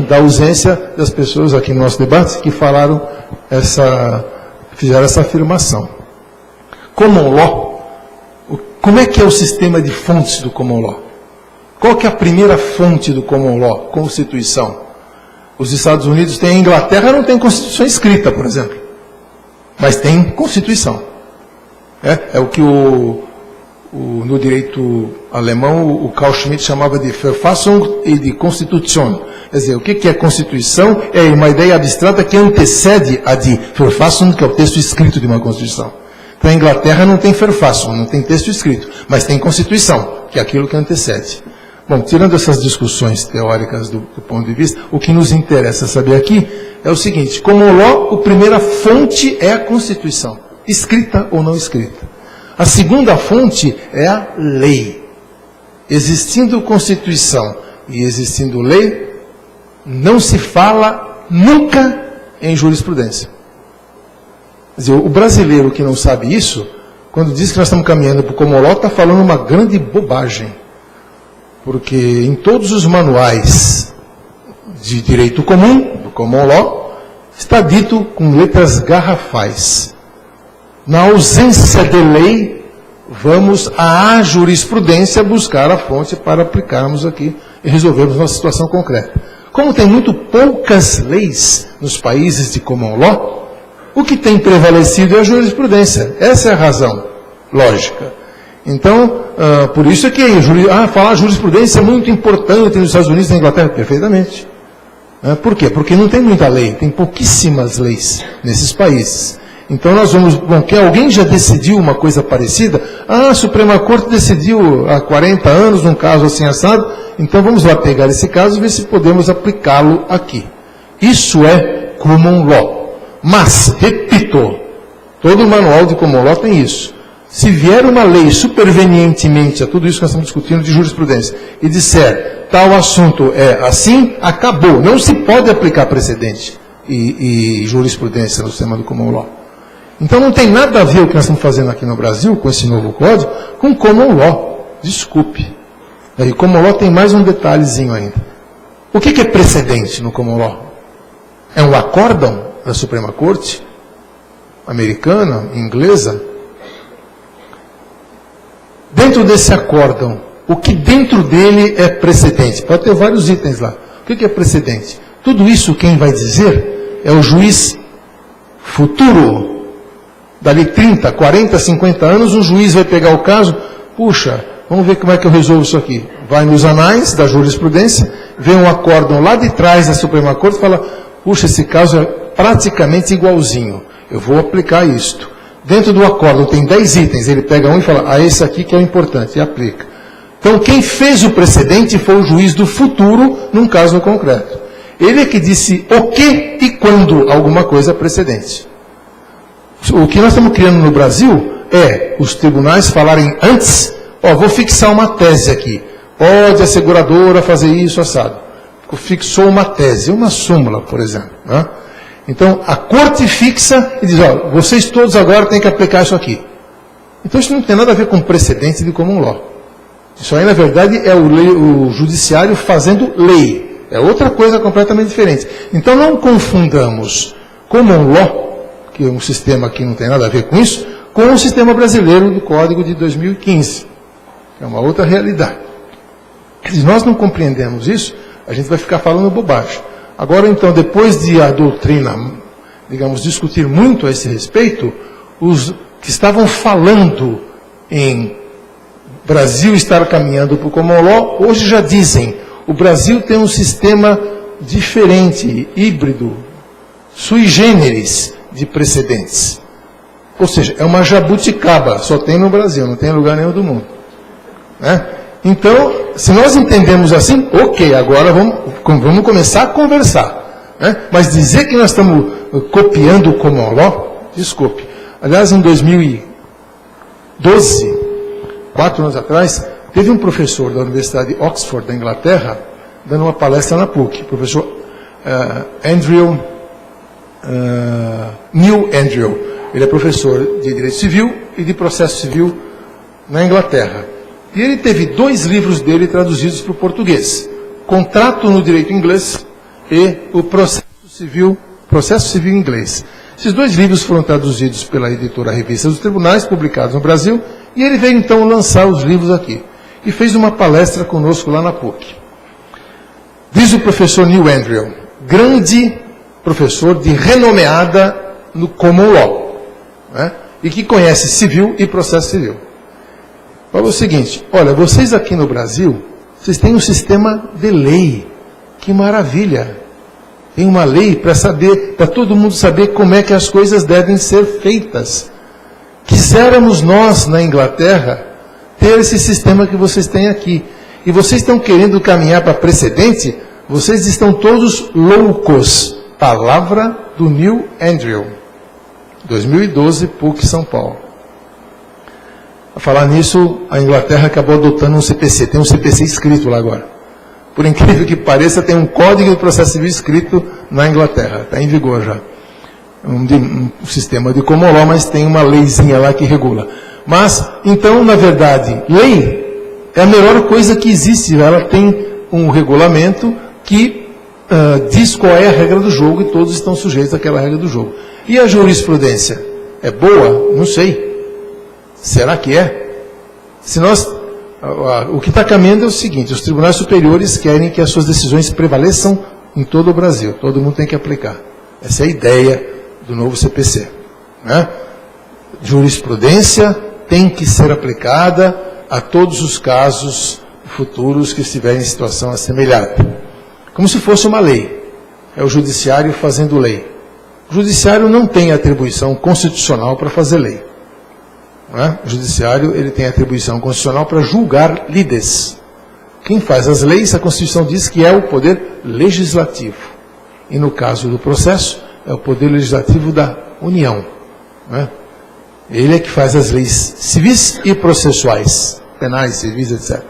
da ausência das pessoas aqui no nosso debate que fizeram essa afirmação. Common law, como é que é o sistema de fontes do common law? Qual que é a primeira fonte do common law? Constituição. Os Estados Unidos têm, a Inglaterra não tem Constituição escrita, por exemplo, mas tem Constituição. É o que no direito alemão o Carl Schmitt chamava de Verfassung e de Constitution. Quer dizer, o que é Constituição? É uma ideia abstrata que antecede a de Verfassung, que é o texto escrito de uma Constituição. Então a Inglaterra não tem Verfassung, não tem texto escrito, mas tem Constituição, que é aquilo que antecede. Bom, tirando essas discussões teóricas do ponto de vista, o que nos interessa saber aqui é o seguinte: common law, a primeira fonte é a Constituição, escrita ou não escrita. A segunda fonte é a lei. Existindo Constituição e existindo lei, não se fala nunca em jurisprudência. Quer dizer, o brasileiro que não sabe isso, quando diz que nós estamos caminhando para o common law, está falando uma grande bobagem. Porque em todos os manuais de direito comum, do common law, está dito com letras garrafais: na ausência de lei, vamos à jurisprudência buscar a fonte para aplicarmos aqui e resolvermos nossa situação concreta. Como tem muito poucas leis nos países de common law, o que tem prevalecido é a jurisprudência. Essa é a razão lógica. Então, por isso é que falar jurisprudência é muito importante nos Estados Unidos e na Inglaterra. Perfeitamente. Por quê? Porque não tem muita lei, tem pouquíssimas leis nesses países. Então nós vamos, que alguém já decidiu uma coisa parecida, a Suprema Corte decidiu há 40 anos num caso assim assado, então vamos lá pegar esse caso e ver se podemos aplicá-lo aqui. Isso é common law. Mas, repito, todo manual de common law tem isso. Se vier uma lei supervenientemente a tudo isso que nós estamos discutindo de jurisprudência e disser tal assunto é assim, acabou. Não se pode aplicar precedente e jurisprudência no sistema do common law. Então não tem nada a ver o que nós estamos fazendo aqui no Brasil, com esse novo código, com common law. Desculpe. E common law tem mais um detalhezinho ainda. O que é precedente no common law? É um acórdão da Suprema Corte? Americana? Inglesa? Dentro desse acórdão, o que dentro dele é precedente? Pode ter vários itens lá. O que é precedente? Tudo isso quem vai dizer é o juiz futuro. Dali 30, 40, 50 anos, um juiz vai pegar o caso, puxa, vamos ver como é que eu resolvo isso aqui. Vai nos anais da jurisprudência, vê um acórdão lá de trás da Suprema Corte e fala, puxa, esse caso é praticamente igualzinho, eu vou aplicar isto. Dentro do acórdão tem 10 itens, ele pega um e fala, esse aqui que é o importante, e aplica. Então quem fez o precedente foi o juiz do futuro, num caso concreto. Ele é que disse o que e quando alguma coisa é precedente. O que nós estamos criando no Brasil é os tribunais falarem antes, vou fixar uma tese aqui, pode a seguradora fazer isso, assado. Fixou uma tese, uma súmula, por exemplo. Né? Então, a corte fixa e diz, vocês todos agora têm que aplicar isso aqui. Então, isso não tem nada a ver com precedente de common law. Isso aí, na verdade, é o judiciário fazendo lei. É outra coisa completamente diferente. Então, não confundamos common law, que é um sistema que não tem nada a ver com isso, com o sistema brasileiro do Código de 2015. É uma outra realidade. Se nós não compreendemos isso, a gente vai ficar falando bobagem. Agora, então, depois de a doutrina, digamos, discutir muito a esse respeito, os que estavam falando em Brasil estar caminhando para o common law, hoje já dizem, o Brasil tem um sistema diferente, híbrido, sui generis, de precedentes. Ou seja, é uma jabuticaba, só tem no Brasil, não tem em lugar nenhum do mundo. Né? Então, se nós entendemos assim, ok, agora vamos começar a conversar. Né? Mas dizer que nós estamos copiando o common law, desculpe. Aliás, em 2012, 4 anos atrás, teve um professor da Universidade de Oxford, da Inglaterra, dando uma palestra na PUC, o professor Neil Andrew. Ele é professor de Direito Civil e de Processo Civil na Inglaterra. E ele teve 2 livros dele traduzidos para o português. Contrato no Direito Inglês e o Processo Civil Inglês. Esses 2 livros foram traduzidos pela editora Revista dos Tribunais, publicados no Brasil, e ele veio então lançar os livros aqui. E fez uma palestra conosco lá na PUC. Diz o professor Neil Andrew, grande professor de renomeada no common law, né? E que conhece civil e processo civil. Fala o seguinte, olha, vocês aqui no Brasil, vocês têm um sistema de lei, que maravilha. Tem uma lei para todo mundo saber como é que as coisas devem ser feitas. Quiséramos nós, na Inglaterra, ter esse sistema que vocês têm aqui. E vocês estão querendo caminhar para precedente, vocês estão todos loucos. Palavra do Neil Andrew, 2012, PUC, São Paulo. A falar nisso, a Inglaterra acabou adotando um CPC. Tem um CPC escrito lá agora. Por incrível que pareça, tem um Código de Processo Civil escrito na Inglaterra. Está em vigor já. Um sistema de common law, mas tem uma leizinha lá que regula. Mas, então, na verdade, lei é a melhor coisa que existe. Ela tem um regulamento que diz qual é a regra do jogo e todos estão sujeitos àquela regra do jogo. E a jurisprudência é boa? Não sei. Será que é? Se nós, o que está caminhando é o seguinte, os tribunais superiores querem que as suas decisões prevaleçam em todo o Brasil. Todo mundo tem que aplicar. Essa é a ideia do novo CPC. Né? Jurisprudência tem que ser aplicada a todos os casos futuros que estiverem em situação assemelhada. Como se fosse uma lei. é o judiciário fazendo lei. O judiciário não tem atribuição constitucional para fazer lei. Não é? O judiciário ele tem atribuição constitucional para julgar lides. Quem faz as leis, a Constituição diz que é o poder legislativo. E no caso do processo, é o poder legislativo da União. Não é? Ele é que faz as leis civis e processuais, penais, civis, etc.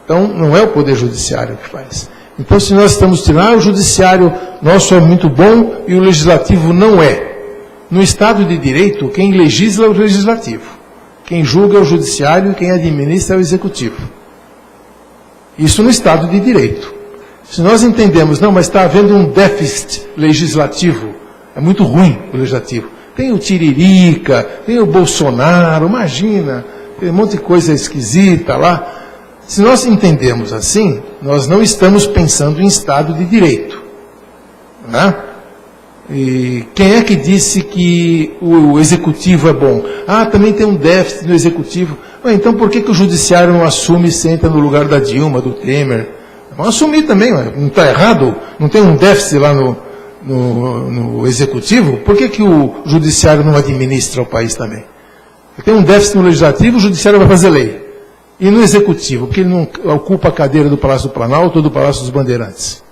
Então, não é o poder judiciário que faz. Então, se nós estamos tirando, o judiciário nosso é muito bom e o legislativo não é. No Estado de Direito, quem legisla é o legislativo. Quem julga é o judiciário e quem administra é o executivo. Isso no Estado de Direito. Se nós entendemos, não, mas está havendo um déficit legislativo, é muito ruim o legislativo. Tem o Tiririca, tem o Bolsonaro, imagina, tem um monte de coisa esquisita lá. Se nós entendemos assim, nós não estamos pensando em Estado de Direito. Né? E quem é que disse que o Executivo é bom? Ah, também tem um déficit no Executivo. Então por que o Judiciário não assume e senta no lugar da Dilma, do Temer? Vamos assumir também, não está errado? Não tem um déficit lá no Executivo? Por que o Judiciário não administra o país também? Tem um déficit no Legislativo, o Judiciário vai fazer lei. E no Executivo, porque ele não ocupa a cadeira do Palácio do Planalto ou do Palácio dos Bandeirantes.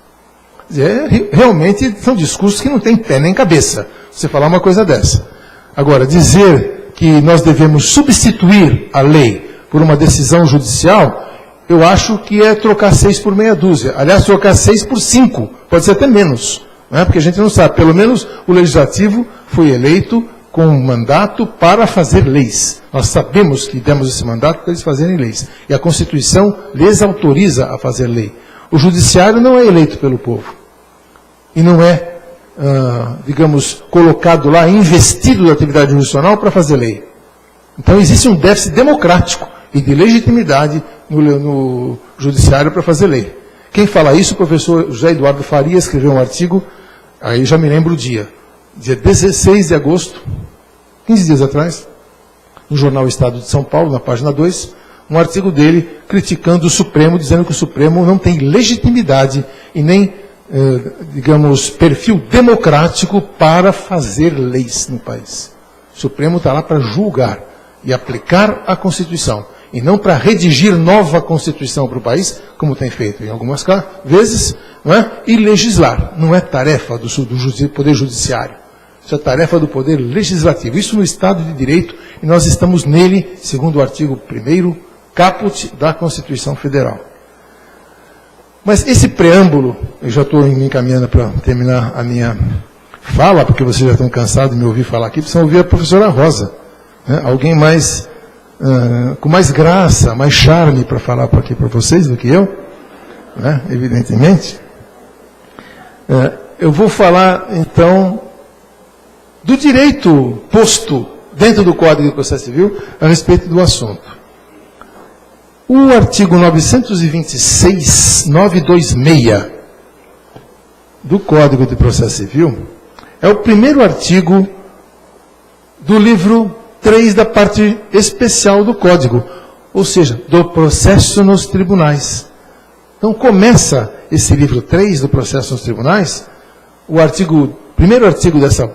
Realmente são discursos que não têm pé nem cabeça, você falar uma coisa dessa. Agora, dizer que nós devemos substituir a lei por uma decisão judicial, eu acho que é trocar 6 por meia dúzia. Aliás, trocar 6 por 5, pode ser até menos, não é? Porque a gente não sabe. Pelo menos o Legislativo foi eleito com um mandato para fazer leis. Nós sabemos que demos esse mandato para eles fazerem leis. E a Constituição lhes autoriza a fazer lei. O Judiciário não é eleito pelo povo. E não é, digamos, colocado lá, investido da atividade jurisdicional para fazer lei. Então existe um déficit democrático e de legitimidade no Judiciário para fazer lei. Quem fala isso, o professor José Eduardo Faria escreveu um artigo, aí já me lembro o dia 16 de agosto, 15 dias atrás, no jornal Estado de São Paulo, na página 2, um artigo dele criticando o Supremo, dizendo que o Supremo não tem legitimidade e nem, digamos, perfil democrático para fazer leis no país. O Supremo está lá para julgar e aplicar a Constituição, e não para redigir nova Constituição para o país, como tem feito em algumas vezes, não é? E legislar. Não é tarefa do Poder Judiciário. Isso é tarefa do Poder Legislativo. Isso no Estado de Direito, e nós estamos nele, segundo o artigo 1º, caput da Constituição Federal. Mas esse preâmbulo, eu já estou me encaminhando para terminar a minha fala, porque vocês já estão cansados de me ouvir falar aqui, precisam ouvir a professora Rosa. Né? Alguém mais, com mais graça, mais charme para falar aqui para vocês do que eu, né? Evidentemente. Eu vou falar, então, do direito posto dentro do Código de Processo Civil a respeito do assunto. O artigo 926 do Código de Processo Civil é o primeiro artigo do livro 3 da parte especial do Código, ou seja, do processo nos tribunais. Então começa esse livro 3 do processo nos tribunais, primeiro artigo desse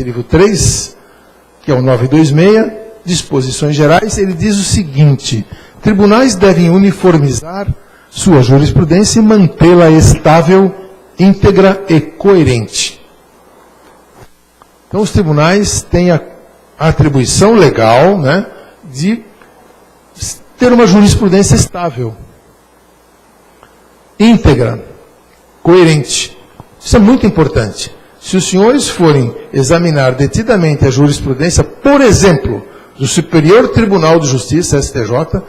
livro 3, que é o 926, disposições gerais, ele diz o seguinte: tribunais devem uniformizar sua jurisprudência e mantê-la estável, íntegra e coerente. Então os tribunais têm a atribuição legal, né, de ter uma jurisprudência estável, íntegra, coerente. Isso é muito importante. Se os senhores forem examinar detidamente a jurisprudência, por exemplo, do Superior Tribunal de Justiça, STJ,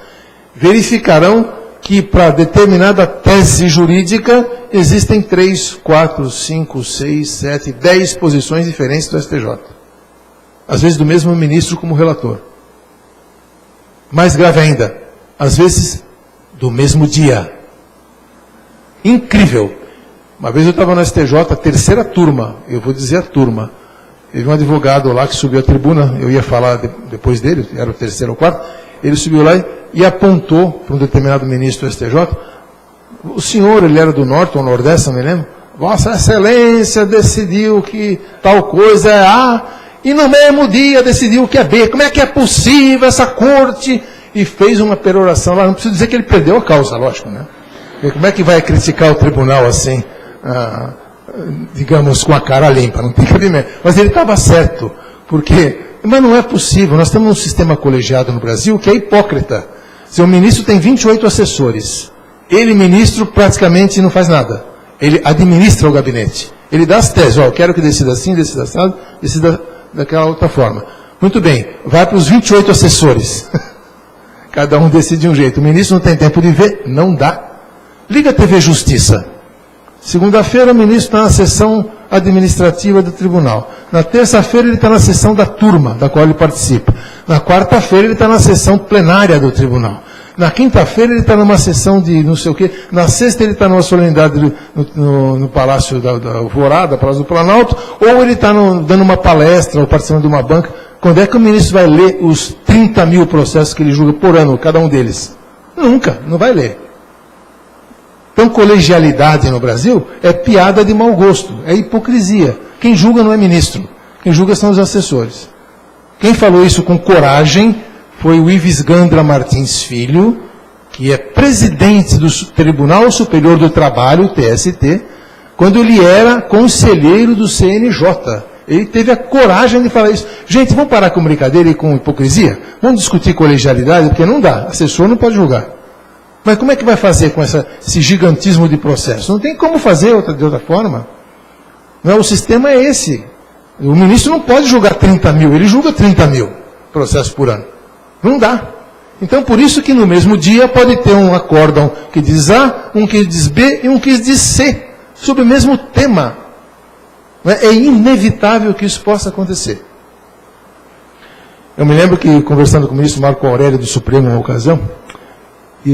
verificarão que para determinada tese jurídica existem 3, 4, 5, 6, 7, 10 posições diferentes do STJ. Às vezes do mesmo ministro como relator. Mais grave ainda, às vezes do mesmo dia. Incrível. Uma vez eu estava no STJ, a terceira turma, eu vou dizer a turma, teve um advogado lá que subiu à tribuna, eu ia falar depois dele, era o terceiro ou quarto, ele subiu lá e apontou para um determinado ministro do STJ, o senhor, ele era do norte ou nordeste, não me lembro, Vossa Excelência decidiu que tal coisa é A, e no mesmo dia decidiu que é B. Como é que é possível essa corte? E fez uma peroração lá. Não preciso dizer que ele perdeu a causa, lógico, né? E como é que vai criticar o tribunal assim, digamos, com a cara limpa? Não tem cabimento. Mas ele estava certo, porque... Mas não é possível. Nós temos um sistema colegiado no Brasil que é hipócrita. O ministro tem 28 assessores. Ele, ministro, praticamente não faz nada. Ele administra o gabinete. Ele dá as teses. Ó, eu quero que decida assim, decida assado, decida daquela outra forma. Muito bem. Vai para os 28 assessores. Cada um decide de um jeito. O ministro não tem tempo de ver? Não dá. Liga a TV Justiça. Segunda-feira o ministro está na sessão administrativa do tribunal. Na terça-feira ele está na sessão da turma, da qual ele participa. Na quarta-feira ele está na sessão plenária do tribunal. Na quinta-feira ele está numa sessão de não sei o quê. Na sexta ele está numa solenidade no Palácio da Alvorada, Palácio do Planalto, ou ele está dando uma palestra ou participando de uma banca. Quando é que o ministro vai ler os 30 mil processos que ele julga por ano, cada um deles? Nunca, não vai ler. Então, colegialidade no Brasil é piada de mau gosto, é hipocrisia. Quem julga não é ministro, quem julga são os assessores. Quem falou isso com coragem foi o Ives Gandra Martins Filho, que é presidente do Tribunal Superior do Trabalho, TST, quando ele era conselheiro do CNJ. Ele teve a coragem de falar isso. Gente, vamos parar com brincadeira e com hipocrisia? Vamos discutir colegialidade, porque não dá. Assessor não pode julgar. Mas como é que vai fazer com esse gigantismo de processo? Não tem como fazer de outra forma. Não, o sistema é esse. O ministro não pode julgar 30 mil, ele julga 30 mil processos por ano. Não dá. Então, por isso que no mesmo dia pode ter um acórdão que diz A, um que diz B e um que diz C, sobre o mesmo tema. É inevitável que isso possa acontecer. Eu me lembro que, conversando com o ministro Marco Aurélio do Supremo, uma ocasião, e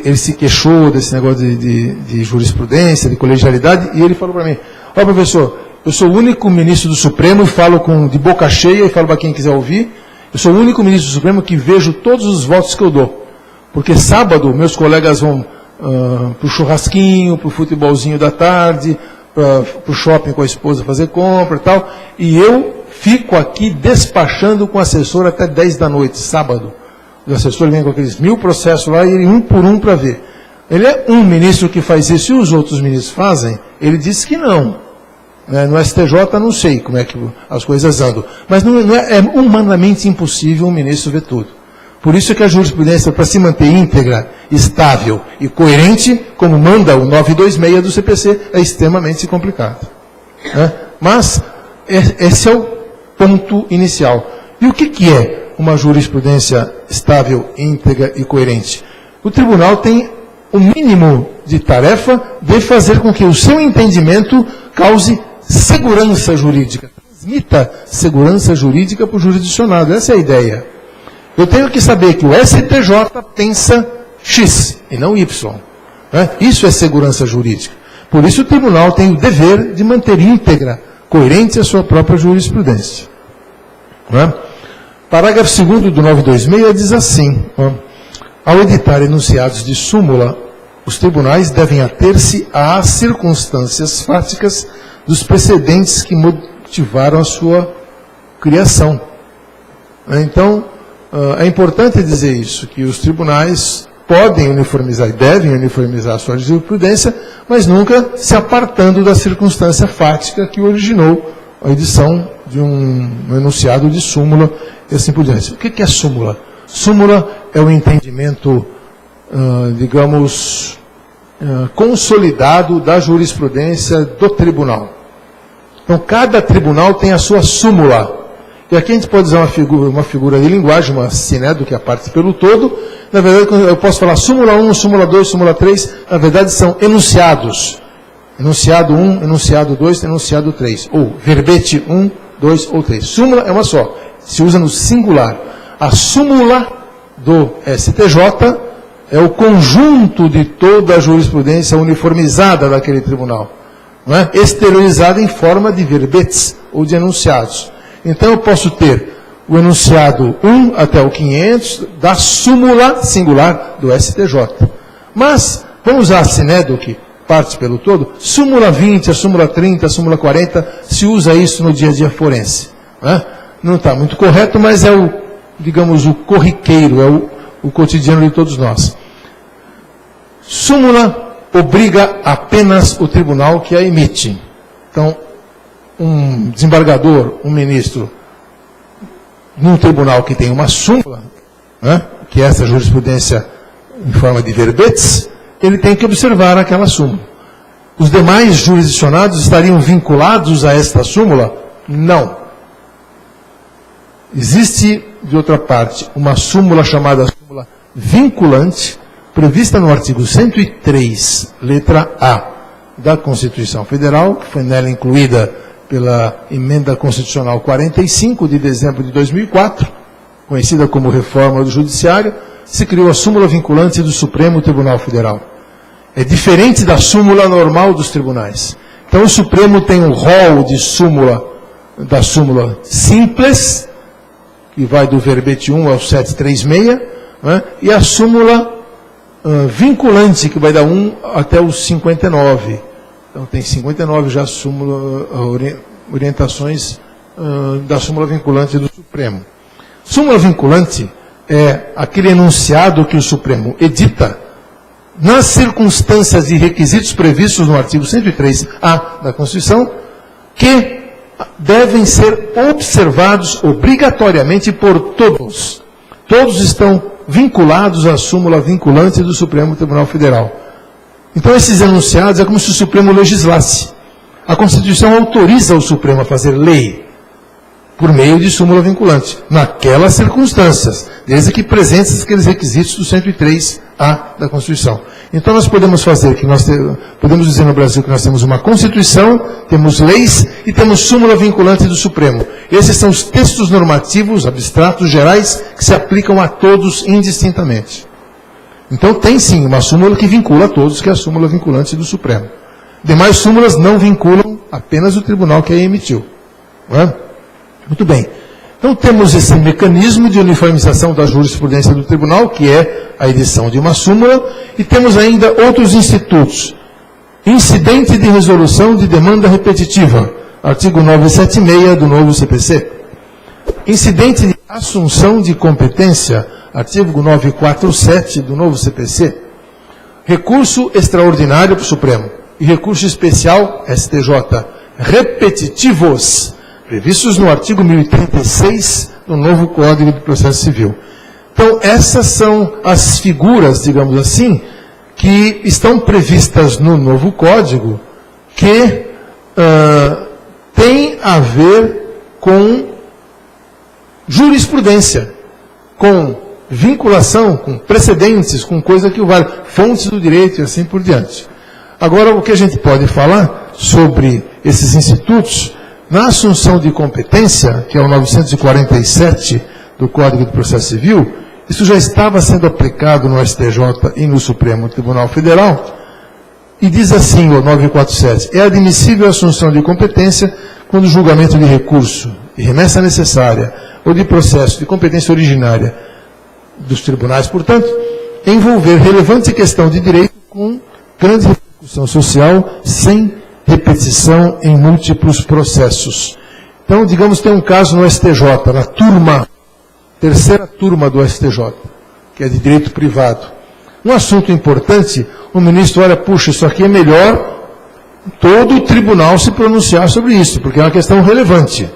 ele se queixou desse negócio de jurisprudência, de colegialidade, e ele falou para mim, ó professor, eu sou o único ministro do Supremo e falo de boca cheia e falo para quem quiser ouvir, eu sou o único ministro do Supremo que vejo todos os votos que eu dou. Porque sábado meus colegas vão para o churrasquinho, para o futebolzinho da tarde, para o shopping com a esposa fazer compra e tal, e eu fico aqui despachando com o assessor até 10 da noite, sábado. O assessor vem com aqueles 1000 processos lá e ele um por um para ver. Ele é um ministro que faz isso e os outros ministros fazem? Ele disse que não. No STJ não sei como é que as coisas andam. Mas é humanamente impossível um ministro ver tudo. Por isso é que a jurisprudência, para se manter íntegra, estável e coerente, como manda o 926 do CPC, é extremamente complicado. Mas esse é o ponto inicial. E o que é uma jurisprudência estável, íntegra e coerente? O tribunal tem o mínimo de tarefa de fazer com que o seu entendimento cause segurança jurídica. Transmita segurança jurídica para o jurisdicionado. Essa é a ideia. Eu tenho que saber que o STJ pensa X e não Y. Isso é segurança jurídica. Por isso o tribunal tem o dever de manter íntegra, coerente a sua própria jurisprudência. Parágrafo 2º do 926 diz assim, ao editar enunciados de súmula, os tribunais devem ater-se às circunstâncias fáticas dos precedentes que motivaram a sua criação. Então, é importante dizer isso, que os tribunais podem uniformizar e devem uniformizar a sua jurisprudência, mas nunca se apartando da circunstância fática que originou a edição de um enunciado de súmula e assim por diante. O que é súmula? Súmula é o entendimento, digamos, consolidado da jurisprudência do tribunal. Então, cada tribunal tem a sua súmula. E aqui a gente pode usar uma figura de linguagem, uma sinédo, que é a parte pelo todo. Na verdade, eu posso falar súmula 1, súmula 2, súmula 3, na verdade são enunciados. Enunciado 1, enunciado 2, enunciado 3. Ou verbete 1, 2 ou 3. Súmula é uma só. Se usa no singular. A súmula do STJ é o conjunto de toda a jurisprudência uniformizada daquele tribunal. Não é? Exteriorizada em forma de verbetes ou de enunciados. Então eu posso ter o enunciado 1 até o 500 da súmula singular do STJ. Mas, vamos usar a sinédoque, parte pelo todo, súmula 20, a súmula 30, a súmula 40, se usa isso no dia a dia forense. Né? Não está muito correto, mas é o, digamos, o corriqueiro, é o cotidiano de todos nós. Súmula obriga apenas o tribunal que a emite. Então, um desembargador, um ministro, num tribunal que tem uma súmula, né, que é essa jurisprudência em forma de verbetes, ele tem que observar aquela súmula. Os demais jurisdicionados estariam vinculados a esta súmula? Não. Existe, de outra parte, uma súmula chamada súmula vinculante, prevista no artigo 103, letra A, da Constituição Federal, que foi nela incluída pela Emenda Constitucional 45, de dezembro de 2004, conhecida como Reforma do Judiciário, se criou a súmula vinculante do Supremo Tribunal Federal. É diferente da súmula normal dos tribunais. Então o Supremo tem um rol de súmula, da súmula simples, que vai do verbete 1 ao 736, né, e a súmula vinculante, que vai da 1 até o 59. Então tem 59 já súmula, orientações da súmula vinculante do Supremo. Súmula vinculante é aquele enunciado que o Supremo edita nas circunstâncias e requisitos previstos no artigo 103A da Constituição, que devem ser observados obrigatoriamente por todos. Todos estão vinculados à súmula vinculante do Supremo Tribunal Federal. Então, esses enunciados é como se o Supremo legislasse. A Constituição autoriza o Supremo a fazer lei por meio de súmula vinculante, naquelas circunstâncias, desde que presentes aqueles requisitos do 103A da Constituição. Então nós podemos fazer, podemos dizer no Brasil que nós temos uma Constituição, temos leis e temos súmula vinculante do Supremo. Esses são os textos normativos, abstratos, gerais, que se aplicam a todos indistintamente. Então tem sim uma súmula que vincula a todos, que é a súmula vinculante do Supremo. Demais súmulas não vinculam apenas o tribunal que a emitiu. Não é? Muito bem. Então temos esse mecanismo de uniformização da jurisprudência do tribunal, que é a edição de uma súmula, e temos ainda outros institutos. Incidente de resolução de demanda repetitiva, artigo 976 do novo CPC. Incidente de assunção de competência, artigo 947 do novo CPC. Recurso extraordinário para o Supremo e recurso especial STJ, repetitivos, previstos no artigo 1036 do novo Código de Processo Civil. Então, essas são as figuras, digamos assim, que estão previstas no novo Código, que têm a ver com jurisprudência, com vinculação, com precedentes, com coisa que vale, fontes do direito e assim por diante. Agora, o que a gente pode falar sobre esses institutos, na assunção de competência, que é o 947 do Código de Processo Civil, isso já estava sendo aplicado no STJ e no Supremo Tribunal Federal, e diz assim o 947, é admissível a assunção de competência quando o julgamento de recurso e remessa necessária ou de processo de competência originária dos tribunais, portanto, envolver relevante questão de direito com grande repercussão social, sem repetição em múltiplos processos. Então, digamos, tem um caso no STJ, na terceira turma do STJ, que é de direito privado. Um assunto importante, o ministro olha, puxa, isso aqui é melhor todo o tribunal se pronunciar sobre isso, porque é uma questão relevante.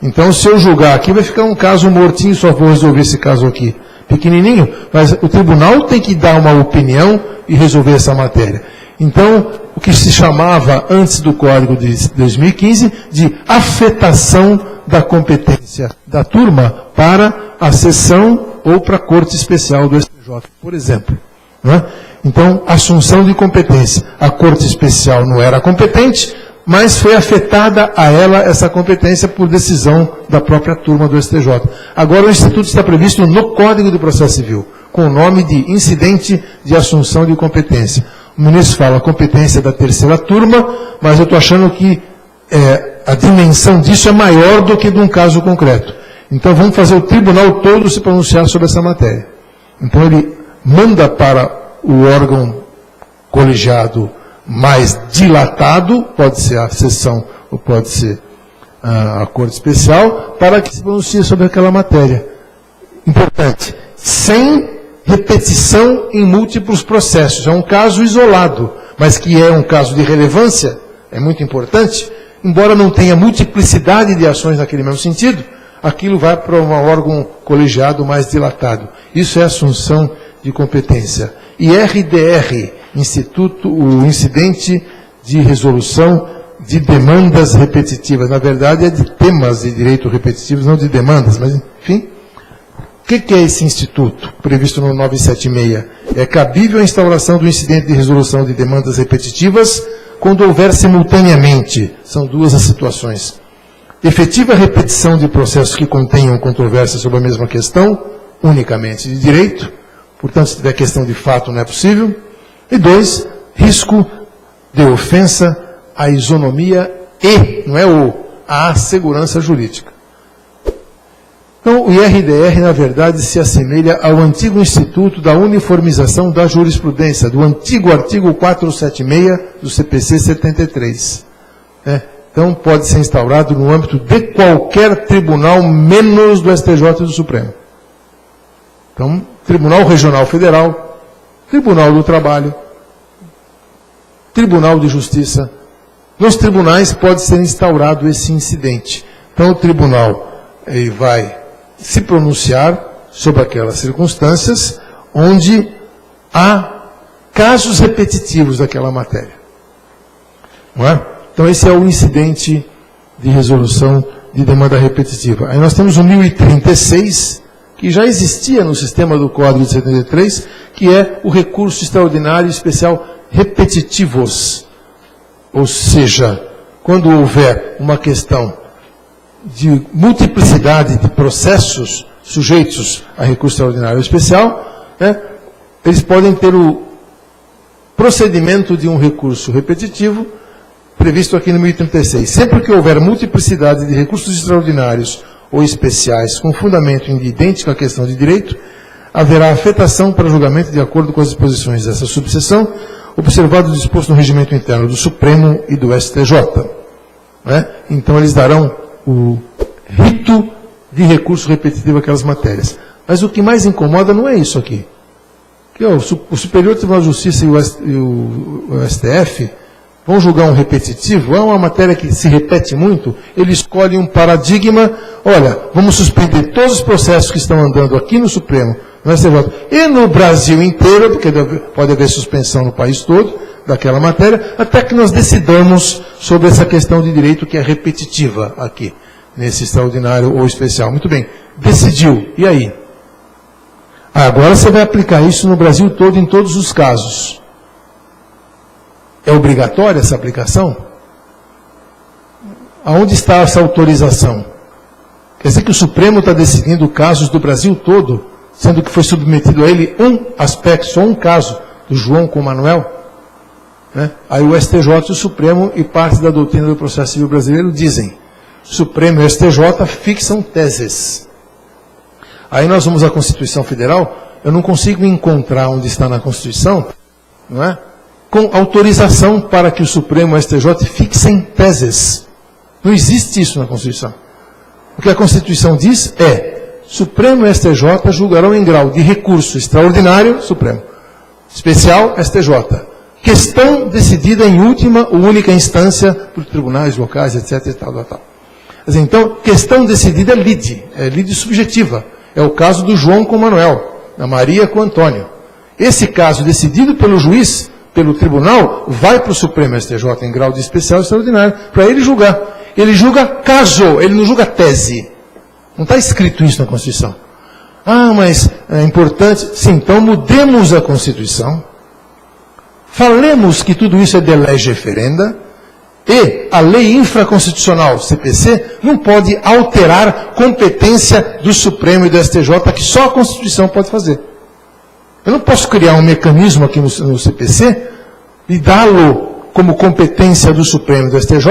Então, se eu julgar aqui, vai ficar um caso mortinho, só vou resolver esse caso aqui, pequenininho, mas o tribunal tem que dar uma opinião e resolver essa matéria. Então, o que se chamava, antes do Código de 2015, de afetação da competência da turma para a sessão ou para a Corte Especial do STJ, por exemplo. Né? Então, assunção de competência. A Corte Especial não era competente, mas foi afetada a ela essa competência por decisão da própria turma do STJ. Agora, o Instituto está previsto no Código de Processo Civil, com o nome de Incidente de Assunção de Competência. O ministro fala competência da terceira turma, mas eu estou achando que a dimensão disso é maior do que de um caso concreto. Então vamos fazer o tribunal todo se pronunciar sobre essa matéria. Então ele manda para o órgão colegiado mais dilatado, pode ser a sessão ou pode ser a Corte Especial, para que se pronuncie sobre aquela matéria. Importante, sem repetição em múltiplos processos. É um caso isolado, mas que é um caso de relevância, é muito importante, embora não tenha multiplicidade de ações naquele mesmo sentido, aquilo vai para um órgão colegiado mais dilatado. Isso é assunção de competência. E RDR, o Incidente de Resolução de Demandas Repetitivas. Na verdade, é de temas de direito repetitivos, não de demandas, mas, enfim. O que é esse instituto, previsto no 976? É cabível a instauração do incidente de resolução de demandas repetitivas quando houver simultaneamente, são duas as situações, efetiva repetição de processos que contenham controvérsia sobre a mesma questão, unicamente de direito, portanto, se tiver questão de fato, não é possível. E 2, risco de ofensa à isonomia e, não é à segurança jurídica. Então, o IRDR, na verdade, se assemelha ao antigo Instituto da Uniformização da Jurisprudência, do antigo artigo 476 do CPC 73. Então, pode ser instaurado no âmbito de qualquer tribunal, menos do STJ e do Supremo. Então, Tribunal Regional Federal, Tribunal do Trabalho, Tribunal de Justiça. Nos tribunais pode ser instaurado esse incidente. Então, o tribunal vai se pronunciar sobre aquelas circunstâncias onde há casos repetitivos daquela matéria. Não é? Então, esse é o incidente de resolução de demanda repetitiva. Aí nós temos o 1036, que já existia no sistema do Código de 73, que é o recurso extraordinário especial repetitivos. Ou seja, quando houver uma questão de multiplicidade de processos sujeitos a recurso extraordinário especial, eles podem ter o procedimento de um recurso repetitivo previsto aqui no 1036. Sempre que houver multiplicidade de recursos extraordinários ou especiais com fundamento em idêntica questão de direito, haverá afetação para julgamento de acordo com as disposições dessa subseção, observado o disposto no regimento interno do Supremo e do STJ. Então, eles darão o rito de recurso repetitivo àquelas matérias. Mas o que mais incomoda não é isso aqui. Que, o Superior Tribunal de Justiça e o STF vão julgar um repetitivo, é uma matéria que se repete muito, ele escolhe um paradigma, olha, vamos suspender todos os processos que estão andando aqui no Supremo, no STJ, e no Brasil inteiro, porque pode haver suspensão no país todo, daquela matéria, até que nós decidamos sobre essa questão de direito que é repetitiva aqui, nesse extraordinário ou especial. Muito bem, decidiu, e aí? Agora você vai aplicar isso no Brasil todo, em todos os casos. É obrigatória essa aplicação? Aonde está essa autorização? Quer dizer que o Supremo está decidindo casos do Brasil todo, sendo que foi submetido a ele um aspecto, só um caso, do João com o Manuel? Aí o STJ e o Supremo e parte da doutrina do processo civil brasileiro dizem, Supremo e STJ fixam teses. Aí nós vamos à Constituição Federal, eu não consigo encontrar onde está na Constituição, não é? Com autorização para que o Supremo e o STJ fixem teses. Não existe isso na Constituição. O que a Constituição diz é, Supremo e STJ julgarão em grau de recurso extraordinário, Supremo, especial, STJ. Questão decidida em última ou única instância por tribunais locais, etc. E tal. Então, questão decidida é lide subjetiva. É o caso do João com o Manuel, da Maria com o Antônio. Esse caso decidido pelo juiz, pelo tribunal, vai para o Supremo STJ em grau de especial e extraordinário, para ele julgar. Ele julga caso, ele não julga tese. Não está escrito isso na Constituição. Mas é importante. Sim, então mudemos a Constituição, falemos que tudo isso é de lege ferenda, e a lei infraconstitucional, CPC, não pode alterar competência do Supremo e do STJ, que só a Constituição pode fazer. Eu não posso criar um mecanismo aqui no CPC e dá-lo como competência do Supremo e do STJ,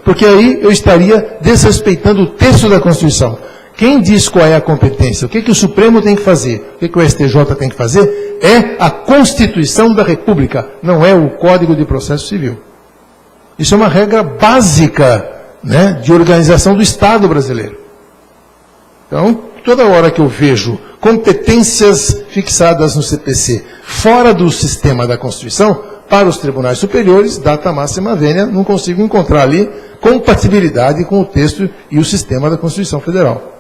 porque aí eu estaria desrespeitando o texto da Constituição, Quem diz qual é a competência, o que o Supremo tem que fazer, o que o STJ tem que fazer, é a Constituição da República, não é o Código de Processo Civil. Isso é uma regra básica, né, de organização do Estado brasileiro. Então, toda hora que eu vejo competências fixadas no CPC fora do sistema da Constituição, para os tribunais superiores, data máxima vênia, não consigo encontrar ali compatibilidade com o texto e o sistema da Constituição Federal.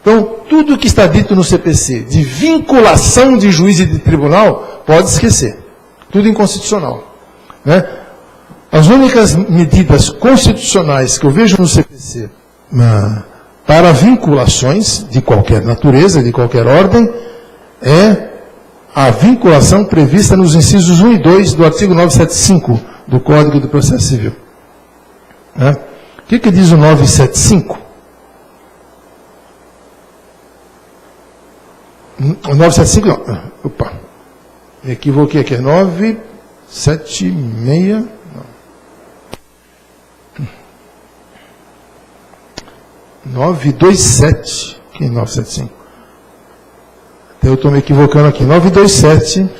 Então, tudo que está dito no CPC de vinculação de juiz e de tribunal, pode esquecer. Tudo inconstitucional. Né? As únicas medidas constitucionais que eu vejo no CPC para vinculações de qualquer natureza, de qualquer ordem, é a vinculação prevista nos incisos 1 e 2 do artigo 975 do Código do Processo Civil. Né? O que diz o 975? O 975 não. Opa. Me equivoquei aqui. É 976. Não. 927. Que é 975? Até eu estou me equivocando aqui. 927.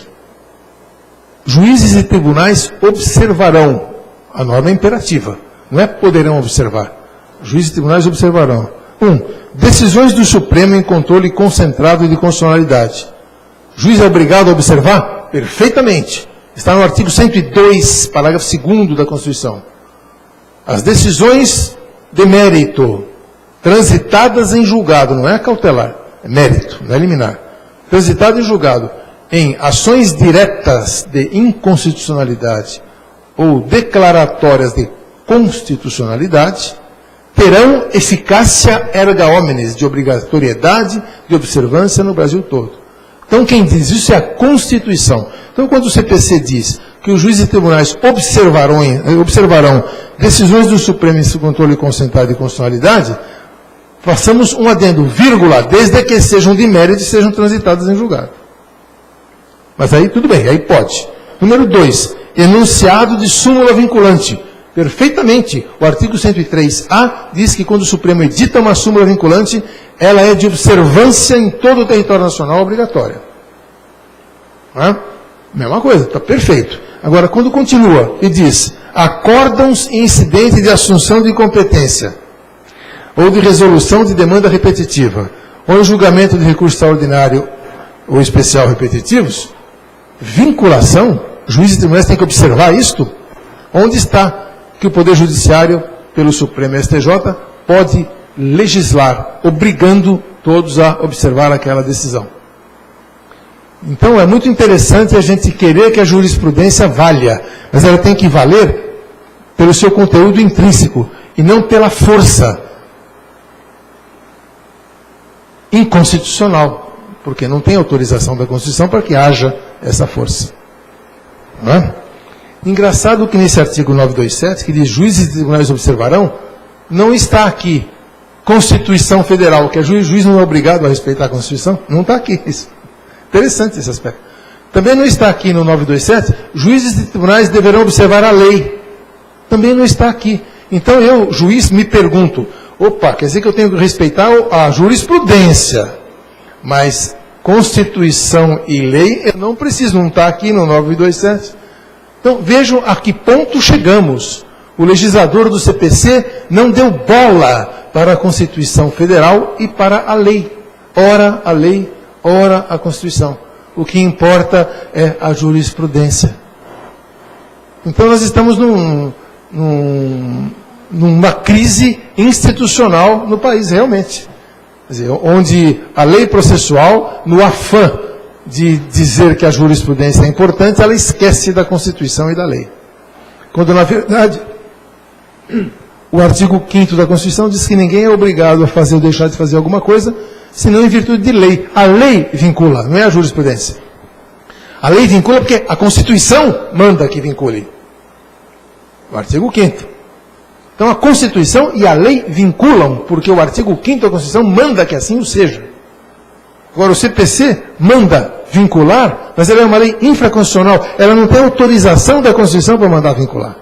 Juízes e tribunais observarão. A norma é imperativa. Não é poderão observar. Juízes e tribunais observarão. 1. Decisões do Supremo em controle concentrado de constitucionalidade. Juiz é obrigado a observar? Perfeitamente. Está no artigo 102, parágrafo 2º da Constituição. As decisões de mérito transitadas em julgado, não é cautelar, é mérito, não é liminar. Transitado em julgado em ações diretas de inconstitucionalidade ou declaratórias de constitucionalidade, terão eficácia erga omnes, de obrigatoriedade de observância no Brasil todo. Então, quem diz isso é a Constituição. Então, quando o CPC diz que os juízes e tribunais observarão decisões do Supremo em seu controle concentrado de constitucionalidade, façamos um adendo, vírgula, desde que sejam de mérito e sejam transitadas em julgado. Mas aí, tudo bem, aí pode. Número 2, enunciado de súmula vinculante. Perfeitamente. O artigo 103A diz que quando o Supremo edita uma súmula vinculante, ela é de observância em todo o território nacional obrigatória. Mesma coisa, está perfeito. Agora, quando continua e diz, acórdão-se incidente de assunção de competência, ou de resolução de demanda repetitiva, ou em julgamento de recurso extraordinário ou especial repetitivos, vinculação, juízes e tribunais têm que observar isto, onde está que o Poder Judiciário, pelo Supremo e STJ, pode legislar, obrigando todos a observar aquela decisão. Então, é muito interessante a gente querer que a jurisprudência valha, mas ela tem que valer pelo seu conteúdo intrínseco, e não pela força inconstitucional, porque não tem autorização da Constituição para que haja essa força. Não é? Engraçado que nesse artigo 927, que diz juízes e tribunais observarão, não está aqui Constituição Federal, que juiz não é obrigado a respeitar a Constituição, não está aqui isso. Interessante esse aspecto. Também não está aqui no 927, juízes e tribunais deverão observar a lei. Também não está aqui. Então eu, juiz, me pergunto, opa, quer dizer que eu tenho que respeitar a jurisprudência, mas Constituição e lei eu não preciso, não está aqui no 927. Então, vejam a que ponto chegamos. O legislador do CPC não deu bola para a Constituição Federal e para a lei. Ora a lei, ora a Constituição. O que importa é a jurisprudência. Então, nós estamos numa crise institucional no país, realmente. Quer dizer, onde a lei processual, no afã de dizer que a jurisprudência é importante, ela esquece da Constituição e da lei. Quando, na verdade, o artigo 5º da Constituição diz que ninguém é obrigado a fazer ou deixar de fazer alguma coisa, senão em virtude de lei. A lei vincula, não é a jurisprudência. A lei vincula porque a Constituição manda que vincule. O artigo 5º. Então, a Constituição e a lei vinculam, porque o artigo 5º da Constituição manda que assim o seja. Agora, o CPC manda vincular, mas ela é uma lei infraconstitucional. Ela não tem autorização da Constituição para mandar vincular.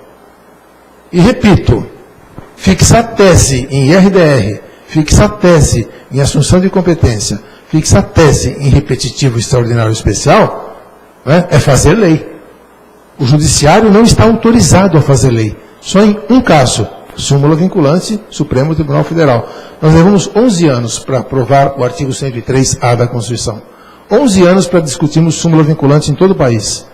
E repito, fixar tese em IRDR, fixa a tese em assunção de competência, fixa a tese em repetitivo, extraordinário ou especial, né, é fazer lei. O judiciário não está autorizado a fazer lei. Só em um caso, súmula vinculante, Supremo Tribunal Federal. Nós levamos 11 anos para aprovar o artigo 103A da Constituição. 11 anos para discutirmos súmula vinculante em todo o país.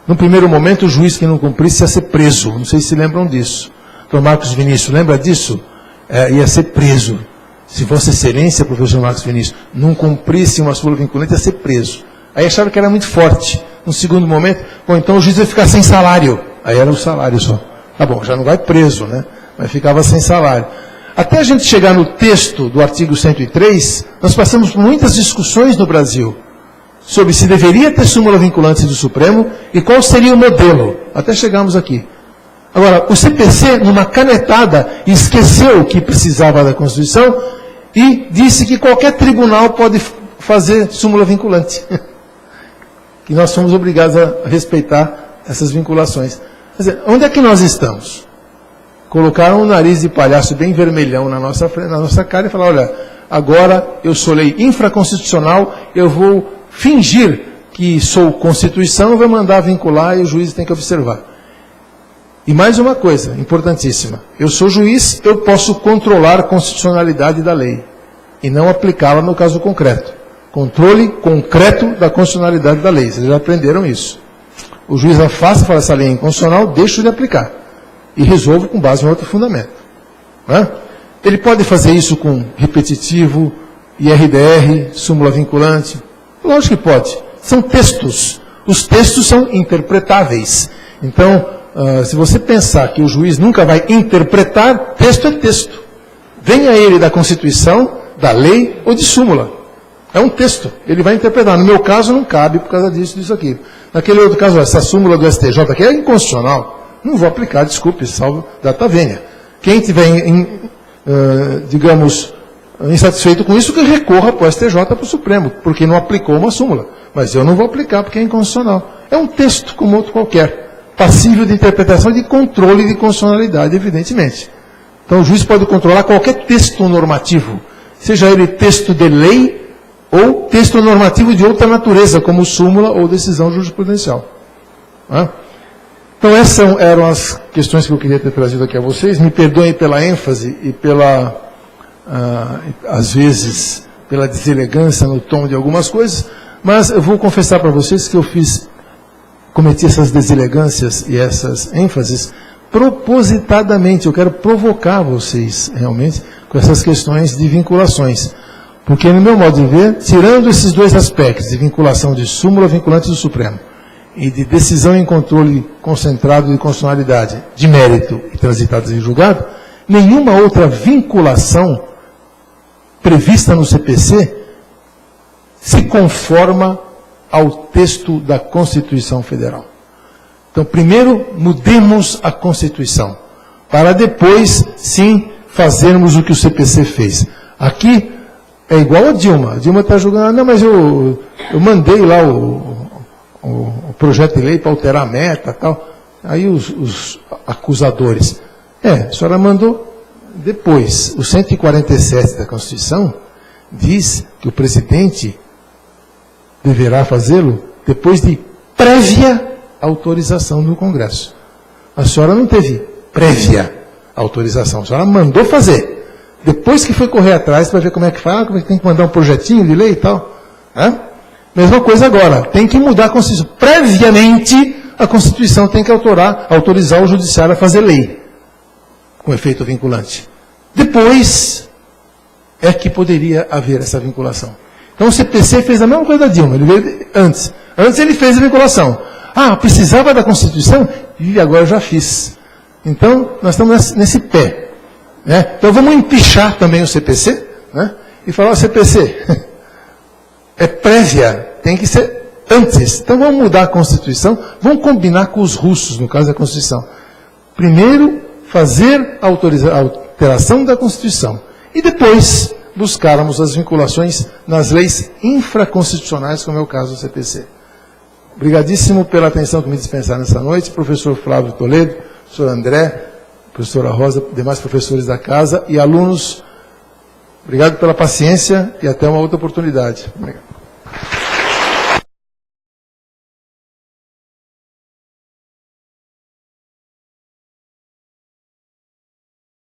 No primeiro momento, o juiz que não cumprisse ia ser preso. Não sei se lembram disso. Então, Marcos Vinícius, lembra disso? Ia ser preso. Se Vossa Excelência, professor Marcos Vinícius, não cumprisse uma súmula vinculante, ia ser preso. Aí acharam que era muito forte. No segundo momento, bom, então o juiz ia ficar sem salário. Aí era o salário só. Tá bom, já não vai preso, né? Mas ficava sem salário. Até a gente chegar no texto do artigo 103, nós passamos por muitas discussões no Brasil sobre se deveria ter súmula vinculante do Supremo e qual seria o modelo. Até chegarmos aqui. Agora, o CPC, numa canetada, esqueceu que precisava da Constituição e disse que qualquer tribunal pode fazer súmula vinculante. Que nós somos obrigados a respeitar essas vinculações. Quer dizer, onde é que nós estamos? Colocaram um nariz de palhaço bem vermelhão na nossa cara e falaram, olha, agora eu sou lei infraconstitucional, eu vou fingir que sou Constituição, vou mandar vincular e o juiz tem que observar. E mais uma coisa importantíssima, eu sou juiz, eu posso controlar a constitucionalidade da lei e não aplicá-la no caso concreto. Controle concreto da constitucionalidade da lei, vocês já aprenderam isso. O juiz afasta e fala, essa lei é inconstitucional, deixa de aplicar. E resolve com base em outro fundamento. Né? Ele pode fazer isso com repetitivo, IRDR, súmula vinculante. Lógico que pode. São textos. Os textos são interpretáveis. Então, se você pensar que o juiz nunca vai interpretar, texto é texto. Venha ele da Constituição, da lei ou de súmula. É um texto. Ele vai interpretar. No meu caso, não cabe por causa disso aqui. Naquele outro caso, essa súmula do STJ aqui é inconstitucional. Não vou aplicar, desculpe, salvo data vênia. Quem tiver, digamos, insatisfeito com isso, que recorra para o STJ, para o Supremo, porque não aplicou uma súmula. Mas eu não vou aplicar, porque é inconstitucional. É um texto como outro qualquer, passível de interpretação e de controle de constitucionalidade, evidentemente. Então o juiz pode controlar qualquer texto normativo, seja ele texto de lei ou texto normativo de outra natureza, como súmula ou decisão jurisprudencial. Então essas eram as questões que eu queria ter trazido aqui a vocês. Me perdoem pela ênfase e pela, às vezes, pela deselegância no tom de algumas coisas, mas eu vou confessar para vocês que eu cometi essas deselegâncias e essas ênfases propositadamente. Eu quero provocar vocês, realmente, com essas questões de vinculações. Porque, no meu modo de ver, tirando esses dois aspectos, de vinculação de súmula vinculante do Supremo, e de decisão em controle concentrado de constitucionalidade, de mérito e transitadas em julgado, nenhuma outra vinculação prevista no CPC se conforma ao texto da Constituição Federal. Então, primeiro, mudemos a Constituição, para depois, sim, fazermos o que o CPC fez. Aqui é igual a Dilma. A Dilma está julgando, não, mas eu mandei lá o projeto de lei para alterar a meta e tal. Aí os acusadores. A senhora mandou depois. O 147 da Constituição diz que o presidente deverá fazê-lo depois de prévia autorização do Congresso. A senhora não teve prévia autorização, a senhora mandou fazer. Depois que foi correr atrás para ver como é que faz, como é que tem que mandar um projetinho de lei e tal. Mesma coisa agora, tem que mudar a Constituição. Previamente, a Constituição tem que autorizar o Judiciário a fazer lei, com efeito vinculante. Depois, é que poderia haver essa vinculação. Então o CPC fez a mesma coisa da Dilma, ele veio antes. Antes ele fez a vinculação. Precisava da Constituição? E agora eu já fiz. Então, nós estamos nesse pé. Então vamos empichar também o CPC, e falar, CPC, é prévia, tem que ser antes. Então vamos mudar a Constituição, vamos combinar com os russos, no caso da Constituição. Primeiro, fazer a alteração da Constituição. E depois, buscarmos as vinculações nas leis infraconstitucionais, como é o caso do CPC. Obrigadíssimo pela atenção que me dispensaram nessa noite, professor Flávio Toledo, professor André, professora Rosa, demais professores da casa e alunos Obrigado pela paciência e até uma outra oportunidade. Obrigado.